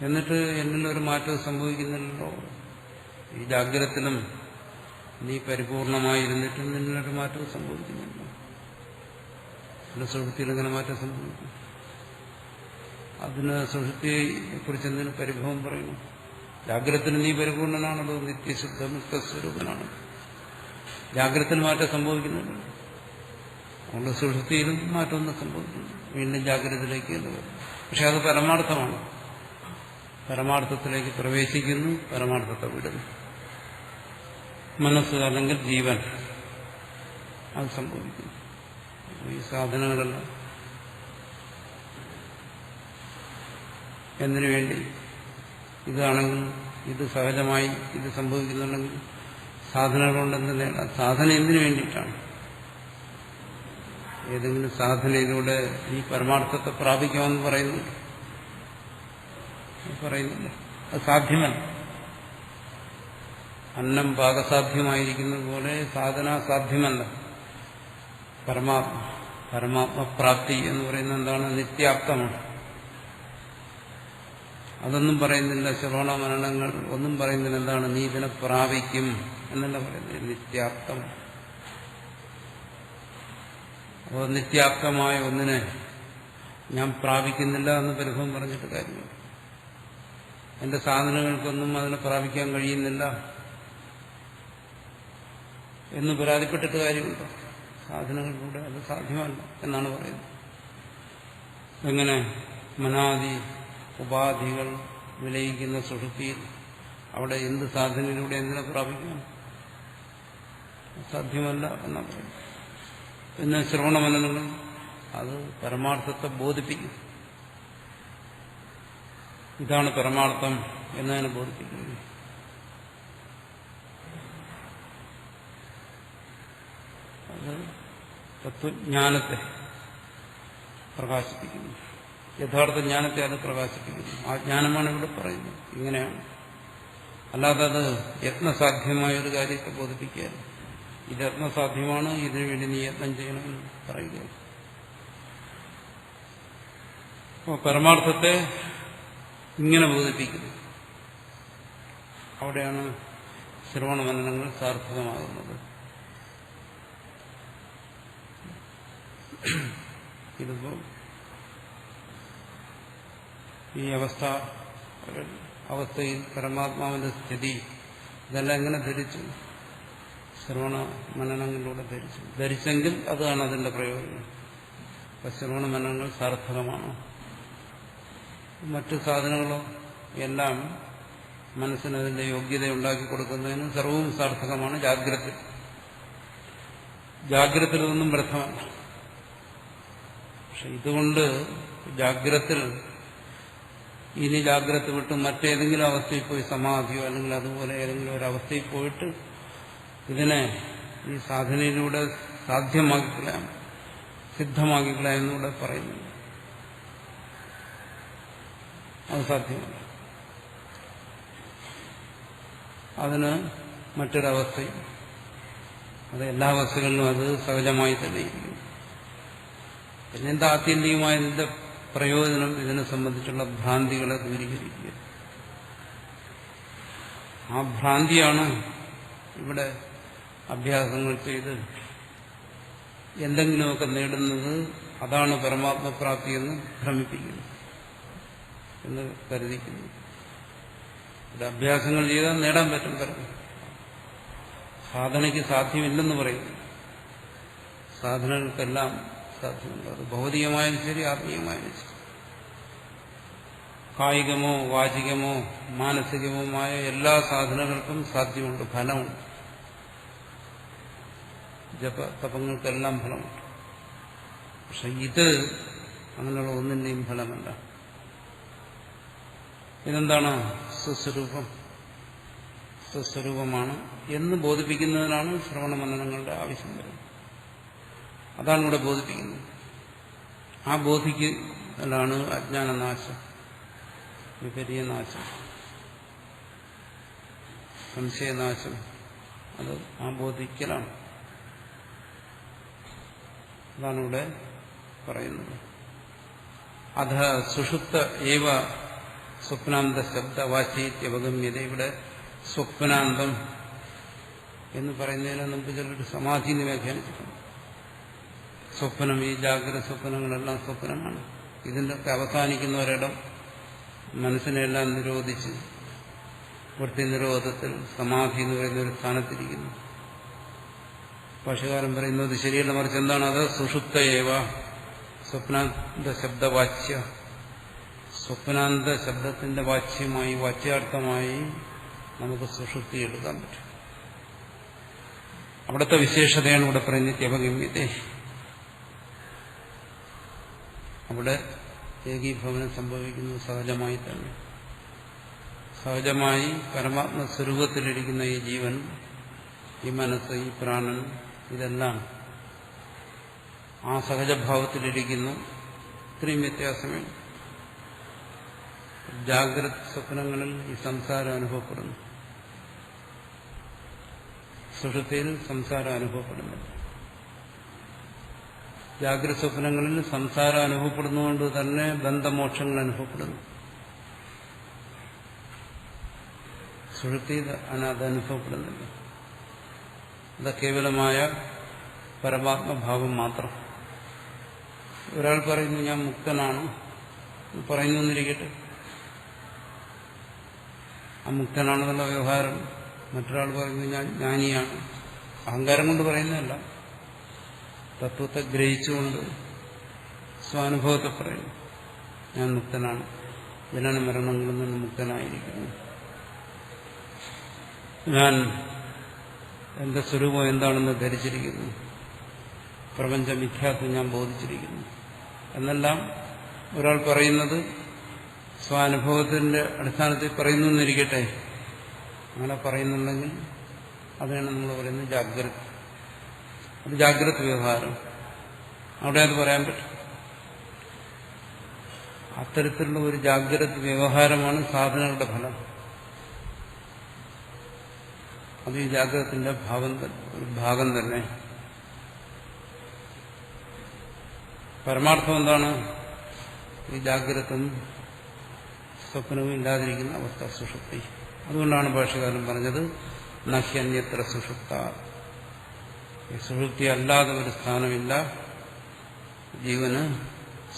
എന്നിട്ട് എന്നിലൊരു മാറ്റം സംഭവിക്കുന്നില്ലല്ലോ. ഈ ജാഗ്രതത്തിലും നീ പരിപൂർണമായിരുന്നിട്ടും നിന്നൊരു മാറ്റം സംഭവിക്കുന്നില്ല. പിന്നെ സുഷുപ്തിയിൽ ഇങ്ങനെ മാറ്റം സംഭവിക്കും. അതിന് സുഷുപ്തിയെക്കുറിച്ച് എന്തിനു പരിഭവം പറയുന്നു? ജാഗ്രതത്തിന് നീ പരിപൂർണനാണല്ലോ, നിത്യശുദ്ധ മുക്തസ്വരൂപനാണ്. ജാഗ്രതത്തിൽ മാറ്റം സംഭവിക്കുന്നില്ല. അതുകൊണ്ട് സുഷുപ്തിയിലും മാറ്റമൊന്നും സംഭവിക്കുന്നു. വീണ്ടും ജാഗ്രതയിലേക്ക് വരും. പക്ഷെ അത് പരമാർത്ഥമാണ്. പരമാർത്ഥത്തിലേക്ക് പ്രവേശിക്കുന്നു, പരമാർത്ഥത്തെ വിടുന്നു. മനസ്സ് അല്ലെങ്കിൽ ജീവൻ അത് സംഭവിക്കുന്നു. ഈ സാധനങ്ങളെല്ലാം എന്തിനു വേണ്ടി? ഇതാണെങ്കിൽ ഇത് സഹജമായി ഇത് സംഭവിക്കുന്നുണ്ടെങ്കിൽ സാധനകളുണ്ട് എന്തിനാണ്? സാധന എന്തിനു വേണ്ടിയിട്ടാണ്? ഏതെങ്കിലും സാധനയിലൂടെ ഈ പരമാർത്ഥത്തെ പ്രാപിക്കാമെന്ന് പറയുന്നുണ്ട്? പറയുന്നില്ല. അത് സാധ്യമല്ല. അന്നം പാകസാധ്യമായിരിക്കുന്നത് പോലെ സാധന സാധ്യമല്ല. പരമാത്മപ്രാപ്തി എന്ന് പറയുന്നത് എന്താണ്? നിത്യാപ്തമാണ്. അതൊന്നും പറയുന്നില്ല. ശ്രവണ മനനങ്ങൾ ഒന്നും പറയുന്നില്ല. എന്താണ്? നീ ഇതിനെ പ്രാപിക്കും എന്നല്ല പറയുന്നത്. നിത്യാപ്തം. അപ്പോൾ നിത്യാപ്തമായ ഒന്നിനെ ഞാൻ പ്രാപിക്കുന്നില്ല എന്ന് പരിഭവം പറഞ്ഞിട്ട് കാര്യമില്ല. എന്റെ സാധനങ്ങൾക്കൊന്നും അതിനെ പ്രാപിക്കാൻ കഴിയുന്നില്ല എന്ന് പരാതിപ്പെട്ടിട്ട് കാര്യമില്ല. സാധനങ്ങളിലൂടെ അത് സാധ്യമല്ല എന്നാണ് പറയുന്നത്. എങ്ങനെ? മനാദി ഉപാധികൾ വിലയിക്കുന്ന സുഷുപ്തിയിൽ അവിടെ എന്ത് സാധനയിലൂടെ എന്തിനെ പ്രാപിക്കണം? സാധ്യമല്ല എന്നാണ് പറയുന്നത്. പിന്നെ ശ്രവണമനനങ്ങൾ അത് പരമാർത്ഥത്തെ ബോധിപ്പിക്കും. ഇതാണ് പരമാർത്ഥം എന്നതിനെ ബോധിപ്പിക്കുന്നത്. അത് തത്വജ്ഞാനത്തെ പ്രകാശിപ്പിക്കുന്നു. യഥാർത്ഥ ജ്ഞാനത്തെ അത് പ്രകാശിപ്പിക്കുന്നു. ആ ജ്ഞാനമാണ് ഇവിടെ പറയുന്നത്. ഇങ്ങനെയാണ്. അല്ലാതെ അത് യത്നസാധ്യമായ ഒരു കാര്യത്തെ ബോധിപ്പിക്കുകയാണ്. ഇത് യത്നസാധ്യമാണ്, ഇതിനു വേണ്ടി നീ യത്നം ചെയ്യണമെന്ന് പറയുകയാണ്. അപ്പോൾ പരമാർത്ഥത്തെ ഇങ്ങനെ ബോധിപ്പിക്കുന്നു. അവിടെയാണ് ശ്രവണമനനങ്ങൾ സാർത്ഥകമാകുന്നത്. ഇതിപ്പോ ഈ അവസ്ഥയിൽ പരമാത്മാവിന്റെ സ്ഥിതി ഇതെല്ലാം എങ്ങനെ ധരിച്ചു? ശ്രവണ മനനങ്ങളിലൂടെ ധരിച്ചെങ്കിൽ അതാണ് അതിന്റെ പ്രയോജനം. അപ്പൊ ശ്രവണ മനനങ്ങൾ സാർത്ഥകമാണ്. മറ്റു സാധനങ്ങളോ എല്ലാം മനസ്സിനതിന്റെ യോഗ്യത ഉണ്ടാക്കി കൊടുക്കുന്നതിന് സർവവും സാർത്ഥകമാണ്. ജാഗ്രതയിലൊന്നും വ്യർത്ഥമല്ല. പക്ഷെ ഇതുകൊണ്ട് ജാഗ്രതയിൽ ഇനി ജാഗ്രത വിട്ട് മറ്റേതെങ്കിലും അവസ്ഥയിൽ പോയി സമാധിയോ അല്ലെങ്കിൽ അതുപോലെ ഏതെങ്കിലും ഒരു അവസ്ഥയിൽ പോയിട്ട് ഇതിനെ ഈ സാധനയിലൂടെ സാധ്യമാക്കിക്കളയാം, സിദ്ധമാക്കിക്കളയാം എന്നിവിടെ പറയുന്നുണ്ട്. അത് സാധ്യമല്ല. അതിന് മറ്റൊരവസ്ഥയും, അത് എല്ലാ അവസ്ഥകളിലും അത് സഹജമായി തന്നെ ഇരിക്കും. പിന്നെന്താ ആത്യന്തികമായ ഇതിന്റെ പ്രയോജനം? ഇതിനെ സംബന്ധിച്ചുള്ള ഭ്രാന്തികളെ ദൂരീകരിക്കുക. ആ ഭ്രാന്തിയാണ് ഇവിടെ അഭ്യാസങ്ങൾ ചെയ്ത് എന്തെങ്കിലുമൊക്കെ നേടുന്നത്. അതാണ് പരമാത്മപ്രാപ്തി എന്ന് ഭ്രമിപ്പിക്കുന്നു, എന്ന് കരുതിക്കുന്നു. ഇത് അഭ്യാസങ്ങൾ ചെയ്താൽ നേടാൻ പറ്റും. സാധനയ്ക്ക് സാധ്യമില്ലെന്ന് പറയുന്നു. സാധനങ്ങൾക്കെല്ലാം സാധ്യമുണ്ട്. അത് ഭൗതികമായാലും ശരി, ആത്മീയമായാലും ശരി. കായികമോ വാചികമോ മാനസികവുമായ എല്ലാ സാധനങ്ങൾക്കും സാധ്യമുണ്ട്, ഫലമുണ്ട്. ജപ തപങ്ങൾക്കെല്ലാം ഫലമുണ്ട്. പക്ഷെ ഇത് അങ്ങനെയുള്ള ഒന്നിന്റെയും ഫലമല്ല. ഇതെന്താണ്? സ്വസ്വരൂപമാണ് എന്ന് ബോധിപ്പിക്കുന്നതിനാണ് ശ്രവണ മനനങ്ങളുടെ ആവശ്യം വരുന്നത്. അതാണ് ഇവിടെ ബോധിപ്പിക്കുന്നത്. ആ ബോധിക്കലാണ് അജ്ഞാനനാശം, വിപരീയനാശം, സംശയനാശം. അത് ആ ബോധിക്കലാണ്. അതാണ് ഇവിടെ പറയുന്നത്. അധ സുഷുപ്ത ഏവ സ്വപ്നാന്ത ശബ്ദവാച്യവഗമ്യത. ഇവിടെ സ്വപ്നാന്തം എന്ന് പറയുന്നതിന് മുമ്പ് ചിലർ സമാധിന്ന് വ്യാഖ്യാനിച്ചിട്ടുണ്ട്. സ്വപ്നം, ഈ ജാഗ്രത സ്വപ്നങ്ങളെല്ലാം സ്വപ്നമാണ്. ഇതിൻ്റെ ഒക്കെ അവസാനിക്കുന്ന ഒരിടം മനസ്സിനെല്ലാം നിരോധിച്ച് വൃത്തി നിരോധത്തിൽ സമാധി എന്ന് പറയുന്ന ഒരു സ്ഥാനത്തിരിക്കുന്നു. ഭാഷകാരൻ പറയുന്നത് ശരിയല്ല, മറിച്ച് എന്താണ്? അത് സുഷുപ്തയേവ സ്വപ്നാന്ത ശബ്ദവാച്യ. സ്വപ്നാന്ത ശബ്ദത്തിന്റെ വാച്യമായി, വാച്യാർത്ഥമായി നമുക്ക് സുഷുപ്തി എടുക്കാൻ പറ്റും. അവിടുത്തെ വിശേഷതയാണ് ഇവിടെ പറയുന്നത് ത്യവഗമ്യത. അവിടെ ഏകീഭവനം സംഭവിക്കുന്നു സഹജമായി തന്നെ. സഹജമായി പരമാത്മസ്വരൂപത്തിലിരിക്കുന്ന ഈ ജീവൻ, ഈ മനസ്സ്, ഈ പ്രാണൻ, ഇതെല്ലാം ആ സഹജഭാവത്തിലിരിക്കുന്നു. ഇത്രയും വ്യത്യാസമേ. ജാഗ്രത സ്വപ്നങ്ങളിൽ ഈ സംസാരം അനുഭവപ്പെടുന്നു, സുഷുപ്തിയിൽ സംസാരം അനുഭവപ്പെടുന്നില്ല. ജാഗ്രത സ്വപ്നങ്ങളിൽ സംസാരം അനുഭവപ്പെടുന്നതുകൊണ്ട് തന്നെ ബന്ധമോക്ഷങ്ങൾ അനുഭവപ്പെടുന്നു. സുഷുപ്തിയിൽ അത് അനുഭവപ്പെടുന്നില്ല. അത് കേവലമായ പരമാത്മഭാവം മാത്രം. ഒരാൾ പറയുന്നു ഞാൻ മുക്തനാണ്, പറയുന്നു എന്നിരിക്കട്ടെ. ആ മുക്തനാണെന്നുള്ള വ്യവഹാരം. മറ്റൊരാൾ പറയുന്നു ഞാൻ ജ്ഞാനിയാണ്. അഹങ്കാരം കൊണ്ട് പറയുന്നതല്ല, തത്വത്തെ ഗ്രഹിച്ചുകൊണ്ട് സ്വാനുഭവത്തെ പറയുന്നു. ഞാൻ മുക്തനാണ്, ജനന മരണങ്ങളിൽ നിന്ന് മുക്തനായിരിക്കുന്നു. ഞാൻ എന്റെ സ്വരൂപം എന്താണെന്ന് ധരിച്ചിരിക്കുന്നു. പ്രപഞ്ച മിഥ്യാത്വം ഞാൻ ബോധിച്ചിരിക്കുന്നു എന്നെല്ലാം ഒരാൾ പറയുന്നത് സ്വാനുഭവത്തിന്റെ അടിസ്ഥാനത്തിൽ പറയുന്നു എന്നിരിക്കട്ടെ. അങ്ങനെ പറയുന്നുണ്ടെങ്കിൽ അതാണ് നമ്മൾ പറയുന്നത് ജാഗ്രത. അത് ജാഗ്രത വ്യവഹാരം. അവിടെ അത് പറയാൻ പറ്റും. അത്തരത്തിലുള്ള ഒരു ജാഗ്രത വ്യവഹാരമാണ് സാധനങ്ങളുടെ ഫലം. അത് ഈ ജാഗ്രതത്തിന്റെ ഒരു ഭാഗം തന്നെ. പരമാർത്ഥം എന്താണ്? ഈ ജാഗ്രതയും സ്വപ്നവും ഇല്ലാതിരിക്കുന്ന അവസ്ഥ സുഷുപ്തി. അതുകൊണ്ടാണ് ഭാഷകാരൻ പറഞ്ഞത് നഹ്യന്യത്ര സുഷുപ്ത. ഈ സുഷുപ്തി അല്ലാതെ ഒരു സ്ഥാനമില്ല ജീവന്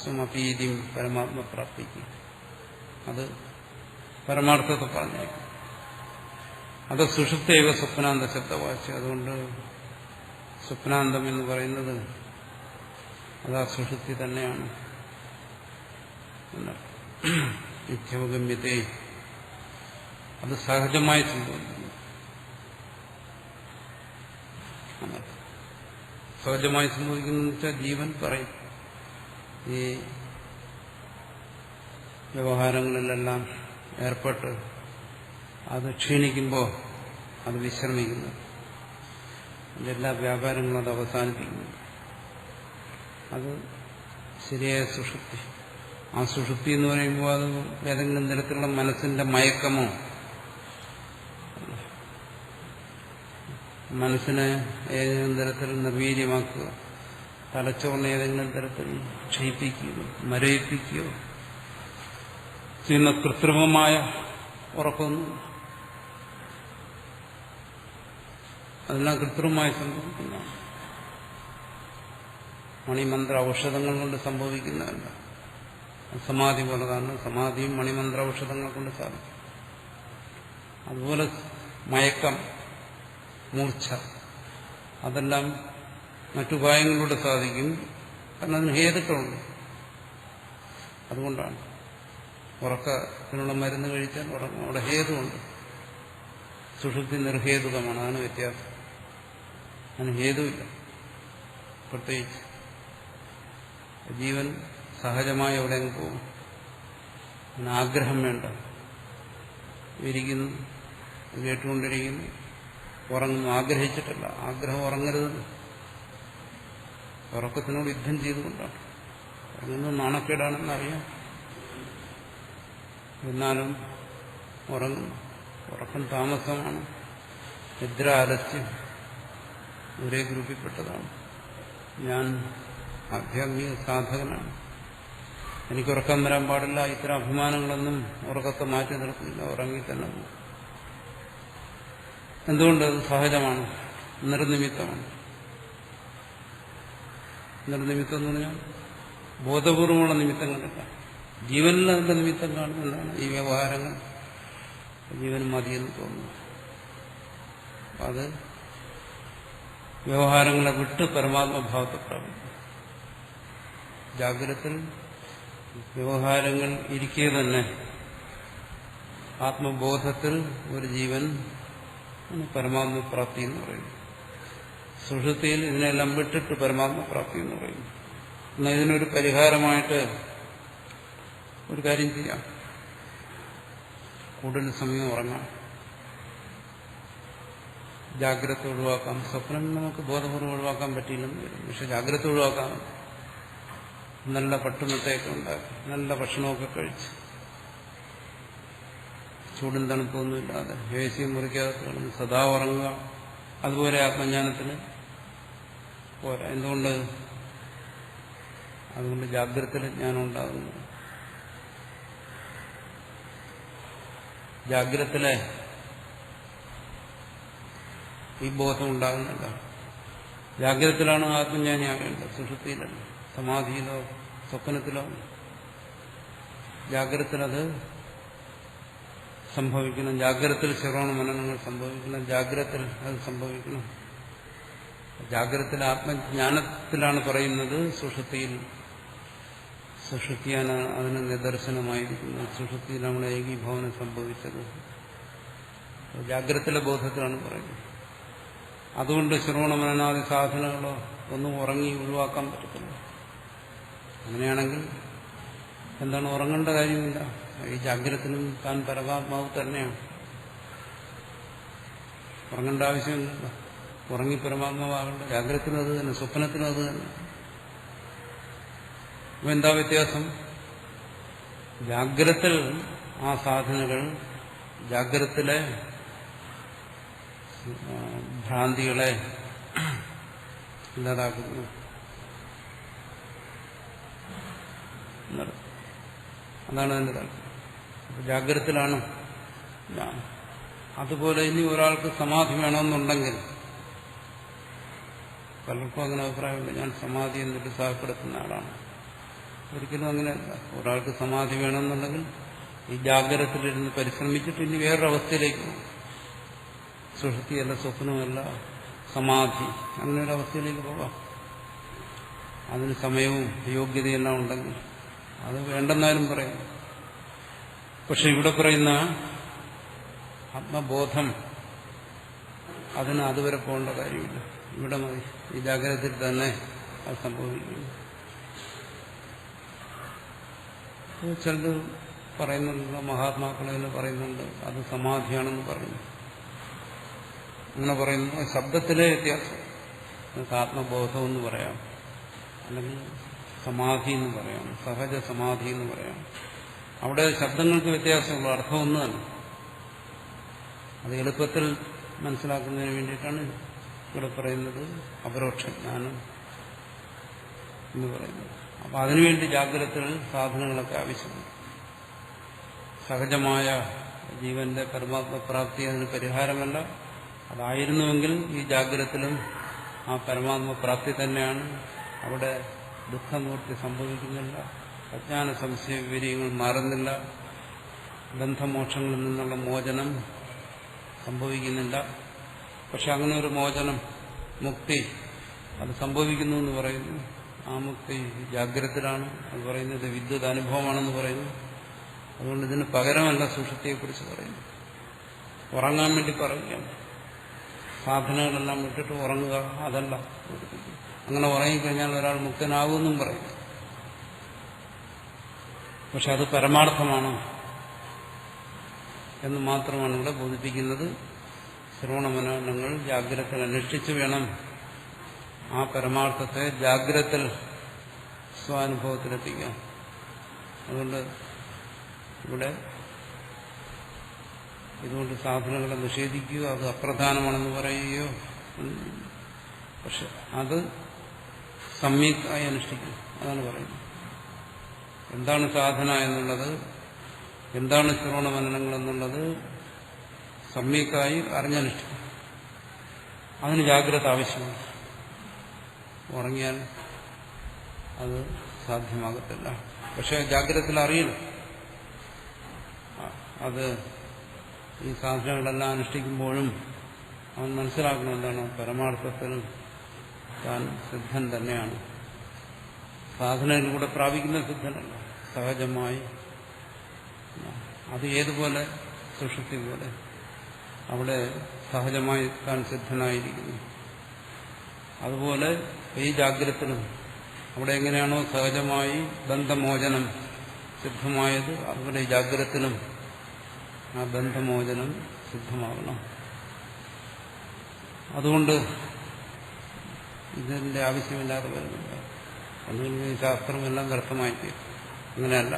സ്വമപീതിയും പരമാത്മപ്രാപ്തിക്ക്. അത് പരമാർത്ഥത്തെ പറഞ്ഞേക്കും. അത് സുഷുപ്തൈവ സ്വപ്നാന്ത ശബ്ദവാച്യ. അതുകൊണ്ട് സ്വപ്നാന്തം എന്ന് പറയുന്നത് അത് ആ സുഷുപ്തി തന്നെയാണ്. നിത്യവഗമ്യത്തെ അത് സഹജമായി സംഭവിക്കുന്നു. സഹജമായി സംഭവിക്കുന്നു വെച്ചാൽ ജീവൻ പറയും ഈ വ്യവഹാരങ്ങളിലെല്ലാം ഏർപ്പെട്ട് അത് ക്ഷീണിക്കുമ്പോൾ അത് വിശ്രമിക്കുന്നു. എല്ലാ വ്യാപാരങ്ങളും അത് അവസാനിപ്പിക്കുന്നു. അത് ശരിയായ സുഷുപ്തി. ആ സുഷുപ്തി എന്ന് പറയുമ്പോൾ അത് ഏതെങ്കിലും തരത്തിലുള്ള മനസ്സിന്റെ മയക്കമോ മനസ്സിനെ ഏതെങ്കിലും തരത്തിൽ നിർവീര്യമാക്കുക, തലച്ചോറിനെ ഏതെങ്കിലും തരത്തിൽ ക്ഷയിപ്പിക്കുകയോ മരവിപ്പിക്കുകയോ ചെയ്യുന്ന കൃത്രിമമായ ഉറക്കമൊന്നും അതെല്ലാം കൃത്രിമമായി സംഭവിക്കുന്നതാണ്. മണിമന്ത്ര ഔഷധങ്ങൾ കൊണ്ട് സംഭവിക്കുന്നതല്ല. സമാധി പോലെ. കാരണം സമാധിയും മണിമന്ത്ര ഔഷധങ്ങൾ കൊണ്ട് സാധിക്കും. അതുപോലെ മയക്കം, മൂർച്ഛ, അതെല്ലാം മറ്റുപായങ്ങളിലൂടെ സാധിക്കും. കാരണം അതിന് ഹേതുക്കളുണ്ട്. അതുകൊണ്ടാണ് ഉറക്കത്തിനുള്ള മരുന്ന് കഴിച്ചാൽ ഉറങ്ങും. അവിടെ ഹേതുണ്ട്. സുഷുപ്തി നിർഹേതുകമാണ്. അതാണ് വ്യത്യാസം. അതിന് ഹേതുവില്ല. പ്രത്യേകിച്ച് ജീവൻ സഹജമായി എവിടെ പോകും. അതിന് ആഗ്രഹം വേണ്ട. ഇരിക്കുന്നു, കേട്ടുകൊണ്ടിരിക്കുന്നു, ഉറങ്ങുന്നു. ആഗ്രഹിച്ചിട്ടല്ല. ആഗ്രഹം ഉറങ്ങരുത്. ഉറക്കത്തിനോട് യുദ്ധം ചെയ്തുകൊണ്ടാണ്. ഉറങ്ങുന്നത് നാണക്കേടാണെന്നറിയാം. എന്നാലും ഉറങ്ങുന്നു. ഉറക്കം താമസമാണ്. നിദ്ര ആലസ്യം ഒരേ ഗ്രൂപ്പിൽപ്പെട്ടതാണ്. ഞാൻ ആധ്യാത്മിക സാധകനാണ്, എനിക്ക് ഉറക്കം വരാൻ പാടില്ല, ഇത്തരം അഭിമാനങ്ങളൊന്നും ഉറക്കത്തെ മാറ്റി നിർത്തില്ല. ഉറങ്ങി തന്നെ പോകും. എന്തുകൊണ്ടത് സഹജമാണ്, നിർനിമിത്തമാണ്. നിർനിമിത്തം എന്ന് പറഞ്ഞാൽ ബോധപൂർവമുള്ള നിമിത്തങ്ങളില്ല. ജീവനിൽ അതിന്റെ നിമിത്തം കാണുന്നതാണ് ഈ വ്യവഹാരങ്ങൾ. ജീവന് മതിയെന്ന് തോന്നുന്നു. അത് വ്യവഹാരങ്ങളെ വിട്ട് പരമാത്മഭാവത്തെ പ്രാപിക്കും. ജാഗ്രതത്തിൽ വ്യവഹാരങ്ങൾ ഇരിക്കെ തന്നെ ആത്മബോധത്തിൽ ഒരു ജീവൻ പരമാത്മപ്രാപ്തി എന്ന് പറയുന്നു. സുഷുപ്തിയിൽ ഇതിനെല്ലാം വിട്ടിട്ട് പരമാത്മപ്രാപ്തി എന്ന് പറയുന്നു. എന്നാൽ ഇതിനൊരു പരിഹാരമായിട്ട് ഒരു കാര്യം ചെയ്യാം. കൂടുതൽ സമയം ഉറങ്ങാം. ജാഗ്രത ഒഴിവാക്കാം. സ്വപ്നം നമുക്ക് ബോധപൂർവ്വം ഒഴിവാക്കാൻ പറ്റിയില്ലെന്ന് വരും. പക്ഷെ ജാഗ്രത ഒഴിവാക്കാം. നല്ല പട്ടുമത്തൊക്കെ ഉണ്ടാക്കി, നല്ല ഭക്ഷണമൊക്കെ കഴിച്ച്, ചൂടും തണുപ്പൊന്നുമില്ലാതെ ഏസിയും മുറിക്കാതെ കിടന്ന് സദാ ഉറങ്ങുക. അതുപോലെ ആത്മജ്ഞാനത്തിന് പോരാ. എന്തുകൊണ്ട്? അതുകൊണ്ട് ജാഗ്രതയിൽ ജ്ഞാനം ഉണ്ടാകുന്നു. ജാഗ്രതയിലെ ഈ ബോധം ഉണ്ടാകുന്നില്ല. ജാഗ്രതത്തിലാണ് ആത്മജ്ഞാനിയാകേണ്ടത്, സുഷുപ്തിയിലല്ല. സമാധിയിലോ സ്വപ്നത്തിലോ. ജാഗ്രതത്തിലത് സംഭവിക്കണം. ജാഗ്രതത്തിൽ ശ്രവണ മനനങ്ങൾ സംഭവിക്കണം. ജാഗ്രതത്തിൽ അത് സംഭവിക്കണം. ജാഗ്രതത്തിൽ ആത്മജ്ഞാനത്തിലാണ് പറയുന്നത്. സുഷുപ്തിയാണ് അതിന് നിദർശനമായിരിക്കുന്നത്. സുഷുപ്തിയിലാണ് ഏകീഭവനം സംഭവിച്ചത്. ജാഗ്രതയിലെ ബോധത്തിലാണ് പറയുന്നത്. അതുകൊണ്ട് ശ്രവണമനനാദി സാധനങ്ങളോ ഒന്നും ഉറങ്ങി ഒഴിവാക്കാൻ പറ്റത്തില്ല. അങ്ങനെയാണെങ്കിൽ എന്താണ്? ഉറങ്ങേണ്ട കാര്യമില്ല. ഈ ജാഗ്രതത്തിനും താൻ പരമാത്മാവ് തന്നെയാണ്. ഉറങ്ങേണ്ട ആവശ്യമില്ല. ഉറങ്ങി പരമാത്മാവാകേണ്ട. ജാഗ്രതത്തിനും അത് തന്നെ, സ്വപ്നത്തിനും അത് തന്നെ. അപ്പൊ എന്താ വ്യത്യാസം? ജാഗ്രതത്തിൽ ആ സാധനകൾ ജാഗ്രതത്തിലെ ഭ്രാന്തികളെ ഇല്ലാതാക്കുന്നു. അതാണ് അതിന്റെ താല്പര്യം. അപ്പൊ ജാഗ്രതത്തിലാണ് ഞാൻ. അതുപോലെ ഇനി ഒരാൾക്ക് സമാധി വേണമെന്നുണ്ടെങ്കിൽ, പലർക്കും അങ്ങനെ അഭിപ്രായമുണ്ട്, ഞാൻ സമാധി എന്നിട്ട് സാഹപ്പെടുത്തുന്ന ആളാണ്. ഒരിക്കലും അങ്ങനെയല്ല. ഒരാൾക്ക് സമാധി വേണമെന്നുണ്ടെങ്കിൽ ഈ ജാഗ്രതത്തിലിരുന്ന് പരിശ്രമിച്ചിട്ട് ഇനി വേറൊരവസ്ഥയിലേക്ക് പോകും. സുഷുപ്തിയല്ല, സ്വപ്നമല്ല, സമാധി, അങ്ങനെ ഒരു അവസ്ഥയിലേക്ക് പോകാം. അതിന് സമയവും യോഗ്യതയെല്ലാം ഉണ്ടെങ്കിൽ അത് വേണ്ടെന്നാലും പറയും. പക്ഷെ ഇവിടെ പറയുന്ന ആത്മബോധം അതിന് അതുവരെ പോകേണ്ട കാര്യമില്ല. ഇവിടെ മതി, ഈ ജാഗ്രതയിൽ തന്നെ അത് സംഭവിക്കുന്നു. ചിലത് പറയുന്നുണ്ട്, മഹാത്മാക്കളെന്ന് പറയുന്നുണ്ട് അത് സമാധിയാണെന്ന് പറയുന്നു. അങ്ങനെ പറയുന്നു ശബ്ദത്തിലെ വ്യത്യാസം. നമുക്ക് ആത്മബോധം എന്ന് പറയാം, അല്ലെങ്കിൽ സമാധി എന്ന് പറയാം, സഹജ സമാധി എന്ന് പറയാം. അവിടെ ശബ്ദങ്ങൾക്ക് വ്യത്യാസമുള്ള അർത്ഥം ഒന്ന് തന്നെ. അത് എളുപ്പത്തിൽ മനസ്സിലാക്കുന്നതിന് വേണ്ടിയിട്ടാണ് ഇവിടെ പറയുന്നത് അപരോക്ഷ ജ്ഞാനം എന്ന് പറയുന്നത്. അപ്പം അതിനുവേണ്ടി ജാഗ്രതയിൽ സാധനങ്ങളൊക്കെ ആവശ്യമുണ്ട്. സഹജമായ ജീവന്റെ പരമാത്മപ്രാപ്തി അതിന് പരിഹാരമല്ല. അതായിരുന്നുവെങ്കിൽ ഈ ജാഗ്രതത്തിലും ആ പരമാത്മപ്രാപ്തി തന്നെയാണ്. അവിടെ ദുഃഖനിവൃത്തി സംഭവിക്കുന്നില്ല, അജ്ഞാന സംശയ വിവര്യങ്ങൾ മാറുന്നില്ല, ബന്ധമോക്ഷങ്ങളിൽ നിന്നുള്ള മോചനം സംഭവിക്കുന്നില്ല. പക്ഷെ അങ്ങനെ ഒരു മോചനം, മുക്തി അത് സംഭവിക്കുന്നു എന്ന് പറയുന്നു. ആ മുക്തി ജാഗ്രതത്തിലാണ്. അത് പറയുന്നത് വിദ്യുത് അനുഭവമാണെന്ന് പറയുന്നു. അതുകൊണ്ട് ഇതിന് പകരമല്ല സുഷുപ്തിയെക്കുറിച്ച് പറയുന്നു. ഉറങ്ങാൻ വേണ്ടി പറയുകയാണ്. സാധനങ്ങളെല്ലാം വിട്ടിട്ട് ഉറങ്ങുക, അതല്ല. അങ്ങനെ ഉറങ്ങിക്കഴിഞ്ഞാൽ ഒരാൾ മുക്തനാകുമെന്നും പറയും. പക്ഷെ അത് പരമാർത്ഥമാണ് എന്ന് മാത്രമാണ് ഇവിടെ ബോധിപ്പിക്കുന്നത്. ശ്രവണമനനങ്ങൾ ജാഗ്രതയിൽ അനുഷ്ഠിച്ചു വേണം ആ പരമാർത്ഥത്തെ ജാഗ്രതയിൽ സ്വാനുഭവത്തിലെത്തിക്കാം. അതുകൊണ്ട് ഇവിടെ ഇതുകൊണ്ട് സാധനങ്ങളെ നിഷേധിക്കുകയോ അത് അപ്രധാനമാണെന്ന് പറയുകയോ, പക്ഷെ അത് സമ്യക്കായി അനുഷ്ഠിക്കും. അതാണ് പറയുന്നത്. എന്താണ് സാധന എന്നുള്ളത്, എന്താണ് ശ്രവണമനനങ്ങൾ എന്നുള്ളത് സമ്യക്കായി അറിഞ്ഞനുഷ്ഠിക്കും. അതിന് ജാഗ്രത ആവശ്യമാണ്. ഉറങ്ങിയാൽ അത് സാധ്യമാകത്തില്ല. പക്ഷെ ജാഗ്രതയിൽ അറിയണം. അത് ഈ സാധനങ്ങളെല്ലാം അനുഷ്ഠിക്കുമ്പോഴും അവൻ മനസ്സിലാക്കണം എന്താണ് പരമാർത്ഥത്തിനും താൻ സിദ്ധൻ തന്നെയാണ്. സാധനയിലൂടെ പ്രാപിക്കുന്ന സിദ്ധനല്ല, സഹജമായി. അത് ഏതുപോലെ സുഷുപ്തി പോലെ അവിടെ സഹജമായി താൻ സിദ്ധനായിരിക്കുന്നു. അതുപോലെ ഈ ജാഗ്രതത്തിലും അവിടെ എങ്ങനെയാണോ സഹജമായി ബന്ധമോചനം സിദ്ധമായത്, അതുപോലെ ഈ ജാഗ്രതത്തിലും ആ ബന്ധമോചനം സിദ്ധമാകണം. അതുകൊണ്ട് ഇതിന്റെ ആവശ്യമില്ലാതെ വരുന്നില്ല. അതുകൊണ്ട് ശാസ്ത്രമെല്ലാം വ്യർത്ഥമായി തീരും. അങ്ങനെയല്ല.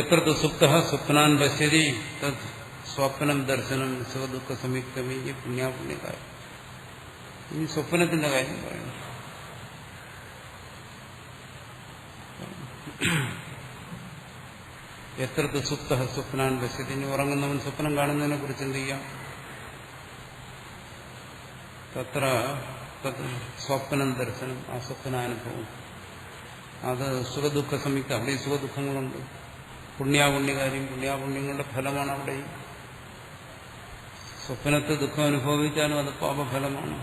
എത്ര സുപ്ത സ്വപ്നാൻ പശ്യതി തത് സ്വപ്നം ദർശനം സുഖദുഃഖ സംയുക്തമേ പുണ്യാപുണ്യകാര്യം. ഈ സ്വപ്നത്തിന്റെ കാര്യം പറയുന്നു. എത്ര സുപ്ത സ്വപ്നാൻ പശ്യതി. ഇനി ഉറങ്ങുന്നവൻ സ്വപ്നം കാണുന്നതിനെ കുറിച്ച് ചിന്തിക്കാം. തത്ര സ്വപ്നം ദർശനം, ആ സ്വപ്നാനുഭവം അത് സുഖദുഃഖ സംയുക്തം. അവിടെ സുഖദുഃഖങ്ങളുണ്ട്. പുണ്യാപുണ്യകാര്യം, പുണ്യാപുണ്യങ്ങളുടെ ഫലമാണ് അവിടെ. സ്വപ്നത്തിൽ ദുഃഖം അനുഭവിച്ചാലും അത് പാപഫലമാണ്.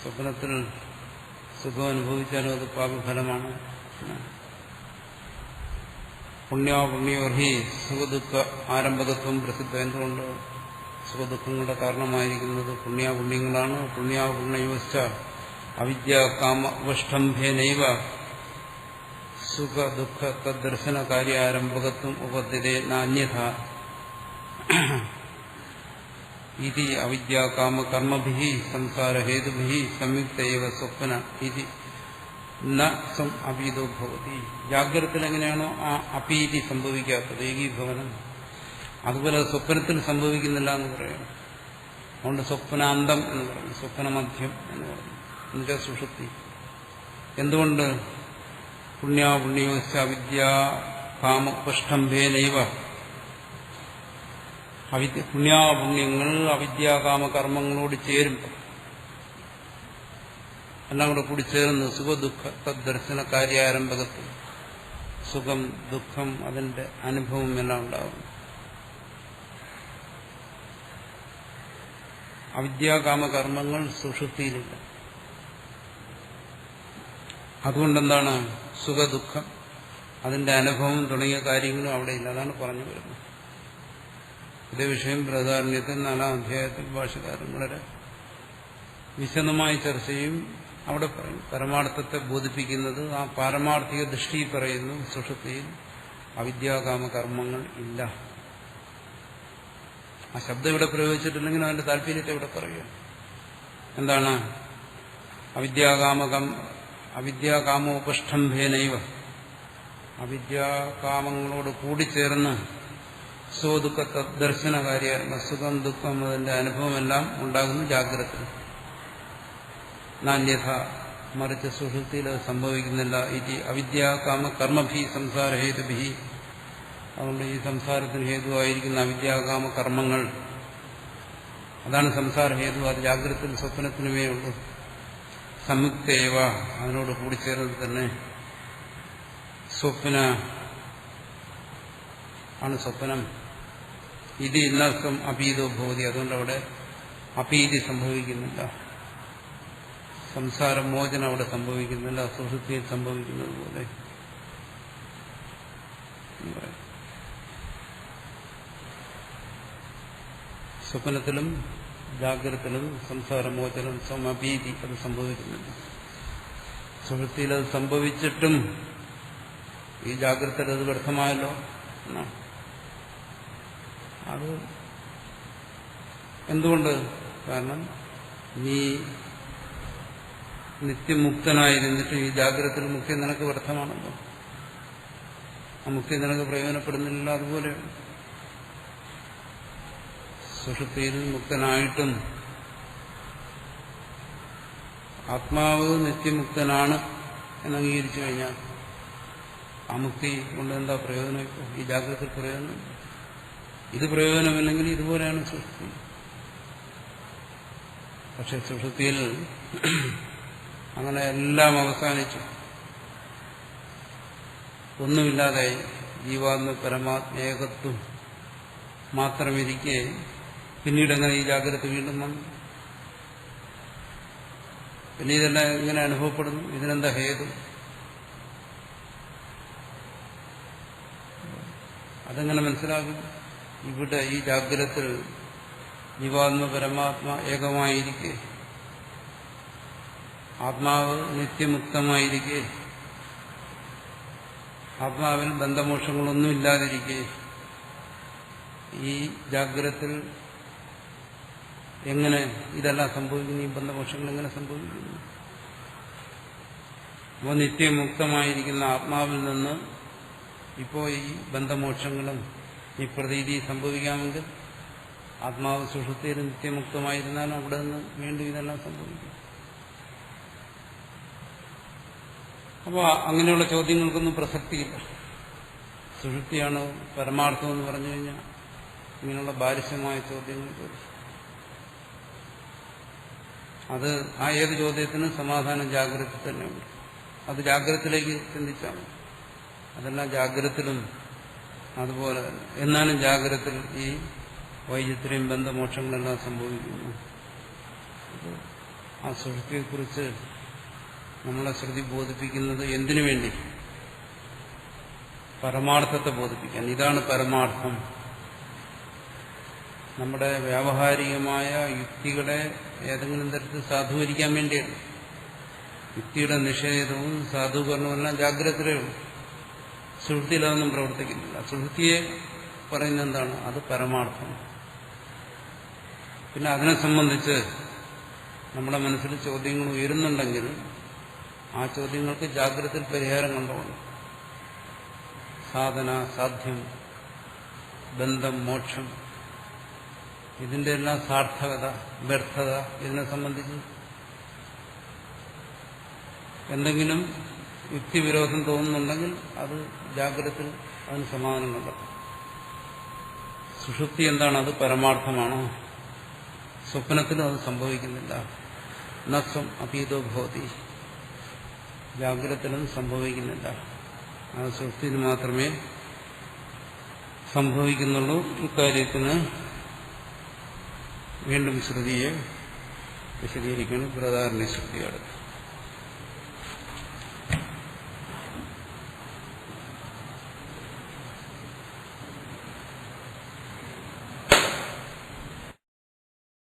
സ്വപ്നത്തിൽ സുഖം അനുഭവിച്ചാലും അത് പാപഫലമാണ്. പുണ്യാപുണ്യോർഹി സുഖദുഃഖ ആരംഭകത്വം പ്രസിദ്ധം. എന്തുകൊണ്ട് സുഖദുഃഖങ്ങളുടെ കാരണമായിരിക്കുന്നത് പുണ്യാപുണ്യങ്ങളാണ്. പുണ്യാപുണ്യോശ്ച അവിദ്യ കാമ വഷ്ടംഭേനൈവ സുഖ ദുഃഖ തദ്ദർശന കാര്യാരംഭകത്വം ഉപദ്ധ്യതേ നാന്യഥ ഇതി അവിദ്യ കാമ കർമ്മഭിഃ സംസാരഹേതുഭിഃ സംയുക്തൈവ സ്വപ്ന ഇതി ന സം അപീതോ ഭവതി. ജാഗ്രതത്തിൽ എങ്ങനെയാണോ ആ അപീതി സംഭവിക്കാത്തത്, ഏകീഭവനം, അതുപോലെ സ്വപ്നത്തിൽ സംഭവിക്കുന്നില്ല എന്ന് പറയുന്നു. അതുകൊണ്ട് സ്വപ്നാന്തം എന്ന് പറഞ്ഞു, സ്വപ്നമധ്യം എന്ന് പറഞ്ഞു, എന്നുവെച്ചാൽ സുഷുപ്തി. എന്തുകൊണ്ട്? പുണ്യാപുണ്യോശ്ച അവിദ്യ കാമപഷ്ടംഭേനൈവ. പുണ്യാപുണ്യങ്ങൾ അവിദ്യാകാമ കർമ്മങ്ങളോട് ചേരുമ്പോൾ എല്ലാം കൂടെ കൂടി ചേർന്ന് സുഖദുഃഖ തദ്ദർശന കാര്യാരംഭകത്വം, സുഖം ദുഃഖം അതിന്റെ അനുഭവം എല്ലാം ഉണ്ടാകും. അവിദ്യാകാമകർമ്മങ്ങൾ സുഷുപ്തിയിലില്ല. അതുകൊണ്ടെന്താണ് സുഖദുഃഖം, അതിന്റെ അനുഭവം തുടങ്ങിയ കാര്യങ്ങളും അവിടെ ഇല്ല. അതാണ് പറഞ്ഞു വരുന്നത്. ഇതേ വിഷയം ബൃഹദാരണ്യത്തിൽ 4-ാം അധ്യായത്തിൽ ഭാഷ്യകാരൻ വളരെ വിശദമായി ചർച്ച ചെയ്യും. അവിടെ പറയും പരമാർത്ഥത്തെ ബോധിപ്പിക്കുന്നത് ആ പാരമാർത്ഥിക ദൃഷ്ടി പറയുന്നു. സുഷുപ്തിയിൽ അവിദ്യാകാമകർമ്മങ്ങൾ ഇല്ല. ആ ശബ്ദം ഇവിടെ പ്രയോഗിച്ചിട്ടില്ലെങ്കിലും അതിന്റെ താല്പര്യത്തെ ഇവിടെ പറയുക. എന്താണ്? അവിദ്യാകാമോപഷ്ടംഭേനൈവ, അവിദ്യാകാമങ്ങളോട് കൂടിച്ചേർന്ന് സ്വദുഃഖ ദർശനകാരിയായിരുന്ന സുഖം ദുഃഖം അതിന്റെ അനുഭവമെല്ലാം ഉണ്ടാകുന്നു ജാഗ്രത. നാന്യഥ, മറിച്ച് സുഷുപ്തിയിൽ അത് സംഭവിക്കുന്നില്ല. ഇത് അവിദ്യാകാമ കർമ്മഭി സംസാരഹേതുഭി, അതുകൊണ്ട് ഈ സംസാരത്തിന് ഹേതുവായിരിക്കുന്ന അവിദ്യാകാമ കർമ്മങ്ങൾ, അതാണ് സംസാരഹേതു. അത് ജാഗ്രതത്തിനും സ്വപ്നത്തിനുമേ ഉള്ളൂ. സംയുക്തേവ, അതിനോട് കൂടിച്ചേർന്നത് തന്നെ. സ്വപ്ന ആണ് സ്വപ്നം. ഇത് ഇന്നർത്ഥം അപീതോ ഭവതി, അതുകൊണ്ട് അവിടെ അപീതി സംഭവിക്കുന്നില്ല. സംസാരമോചനം അവിടെ സംഭവിക്കുന്നില്ല, സുഷുപ്തിയിൽ സംഭവിക്കുന്നത് പോലെ. സ്വപ്നത്തിലും ജാഗ്രതത്തിലും സംസാരമോചനം സമഭീതി അത് സംഭവിക്കുന്നില്ല. സുഷുപ്തിയിൽ അത് സംഭവിച്ചിട്ടും ഈ ജാഗ്രത അത് വ്യർത്ഥമായല്ലോ എന്നാണ്. അത് എന്തുകൊണ്ട്? കാരണം നീ നിത്യമുക്തനായിരുന്നിട്ട് ഈ ജാഗ്രതത്തിൽ മുക്തി നിനക്ക് വ്യർത്ഥമാണല്ലോ. ആ മുക്തി നിനക്ക് പ്രയോജനപ്പെടുന്നില്ല. അതുപോലെ സുഷുപ്തിയിൽ മുക്തനായിട്ടും ആത്മാവ് നിത്യമുക്തനാണ് എന്നംഗീകരിച്ചു കഴിഞ്ഞാൽ ആ മുക്തി കൊണ്ട് എന്താ പ്രയോജനം? ഇപ്പോൾ ഈ ജാഗ്രത പ്രയോജനം, ഇത് പ്രയോജനമില്ലെങ്കിൽ ഇതുപോലെയാണ് സുഷുപ്തി. പക്ഷെ സുഷുപ്തിയിൽ അങ്ങനെ എല്ലാം അവസാനിച്ചു, ഒന്നുമില്ലാതായി. ജീവാത്മ പരമാത്മ ഏകത്വം മാത്രമിരിക്കെ പിന്നീട് എങ്ങനെ ഈ ജാഗ്രത വീണ്ടും വന്നു? പിന്നെ ഇതെല്ലാം ഇങ്ങനെ അനുഭവപ്പെടുന്നു. ഇതിനെന്താ ഹേതു? അതെങ്ങനെ മനസ്സിലാകും? ഇവിടെ ഈ ജാഗ്രതത്തിൽ ജീവാത്മ പരമാത്മ ഏകമായിരിക്കെ, ആത്മാവ് നിത്യമുക്തമായിരിക്കെ, ആത്മാവിൽ ബന്ധമോക്ഷങ്ങളൊന്നും ഇല്ലാതിരിക്കെ, ഈ ജാഗ്രതത്തിൽ എങ്ങനെ ഇതെല്ലാം സംഭവിക്കുന്നു? ഈ ബന്ധമോക്ഷങ്ങൾ എങ്ങനെ സംഭവിക്കുന്നു? അപ്പോൾ നിത്യമുക്തമായിരിക്കുന്ന ആത്മാവിൽ നിന്ന് ഇപ്പോൾ ഈ ബന്ധമോക്ഷങ്ങളും ഈ പ്രതീതി സംഭവിക്കാമെങ്കിൽ ആത്മാവ് സുഷുപ്തിയിൽ നിത്യമുക്തമായിരുന്നാലും അവിടെ നിന്ന് വീണ്ടും ഇതെല്ലാം സംഭവിക്കും. അപ്പോൾ അങ്ങനെയുള്ള ചോദ്യങ്ങൾക്കൊന്നും പ്രസക്തിയില്ല. സുഷുപ്തിയാണ് പരമാർത്ഥം എന്ന് പറഞ്ഞു കഴിഞ്ഞാൽ ഇങ്ങനെയുള്ള ബാലിശമായ ചോദ്യങ്ങൾ ചോദിച്ചു. അത് ആ ഏത് ചോദ്യത്തിനും സമാധാനം ജാഗ്രത തന്നെയുണ്ട്. അത് ജാഗ്രതത്തിലേക്ക് ചിന്തിച്ചാൽ മതി. അതെല്ലാം ജാഗ്രതത്തിലും അതുപോലെ തന്നെ. എന്നാലും ജാഗ്രതത്തിൽ ഈ വൈചിത്ര്യം ബന്ധമോക്ഷങ്ങളെല്ലാം സംഭവിക്കുന്നു. ആ സുഷുപ്തിയെക്കുറിച്ച് നമ്മളെ ശ്രുതി ബോധിപ്പിക്കുന്നത് എന്തിനു വേണ്ടി? പരമാർത്ഥത്തെ ബോധിപ്പിക്കാൻ. ഇതാണ് പരമാർത്ഥം. നമ്മുടെ വ്യാവഹാരികമായ യുക്തികളെ ഏതെങ്കിലും തരത്തിൽ സാധൂകരിക്കാൻ വേണ്ടിയാണ്. യുക്തിയുടെ നിഷേധവും സാധൂകരണവും എല്ലാം ജാഗ്രതയിലുള്ളൂ. സുഷുപ്തിയിൽ അതൊന്നും പ്രവർത്തിക്കുന്നില്ല. സുഷുപ്തിയെ പറയുന്നത് എന്താണ്? അത് പരമാർത്ഥം. പിന്നെ അതിനെ സംബന്ധിച്ച് നമ്മുടെ മനസ്സിൽ ചോദ്യങ്ങൾ ഉയരുന്നുണ്ടെങ്കിൽ ആ ചോദ്യങ്ങൾക്ക് ജാഗ്രതയിൽ പരിഹാരം കണ്ടുകൊണ്ട് സാധന, സാധ്യം, ബന്ധം, മോക്ഷം, ഇതിന്റെ എല്ലാം സാർത്ഥകത, വ്യർത്ഥത, ഇതിനെ സംബന്ധിച്ച് എന്തെങ്കിലും യുക്തിവിരോധം തോന്നുന്നുണ്ടെങ്കിൽ അത് ജാഗ്രതത്തിൽ അതിന് സമാധാനം കണ്ടെത്തും. സുഷുപ്തി എന്താണ്? അത് പരമാർത്ഥമാണോ? സ്വപ്നത്തിലും അത് സംഭവിക്കുന്നില്ല. നസ്വം അപീതോ ഭവതി, ജാഗ്രതത്തിലും സംഭവിക്കുന്നില്ല. അത് സുഷുപ്തിയിൽ മാത്രമേ സംഭവിക്കുന്നുള്ളൂ. ഇക്കാര്യത്തിന് വീണ്ടും ശ്രുതിയെ വിശദീകരിക്കണം ബൃഹദാരണ്യ ശ്രുതിയാണ്.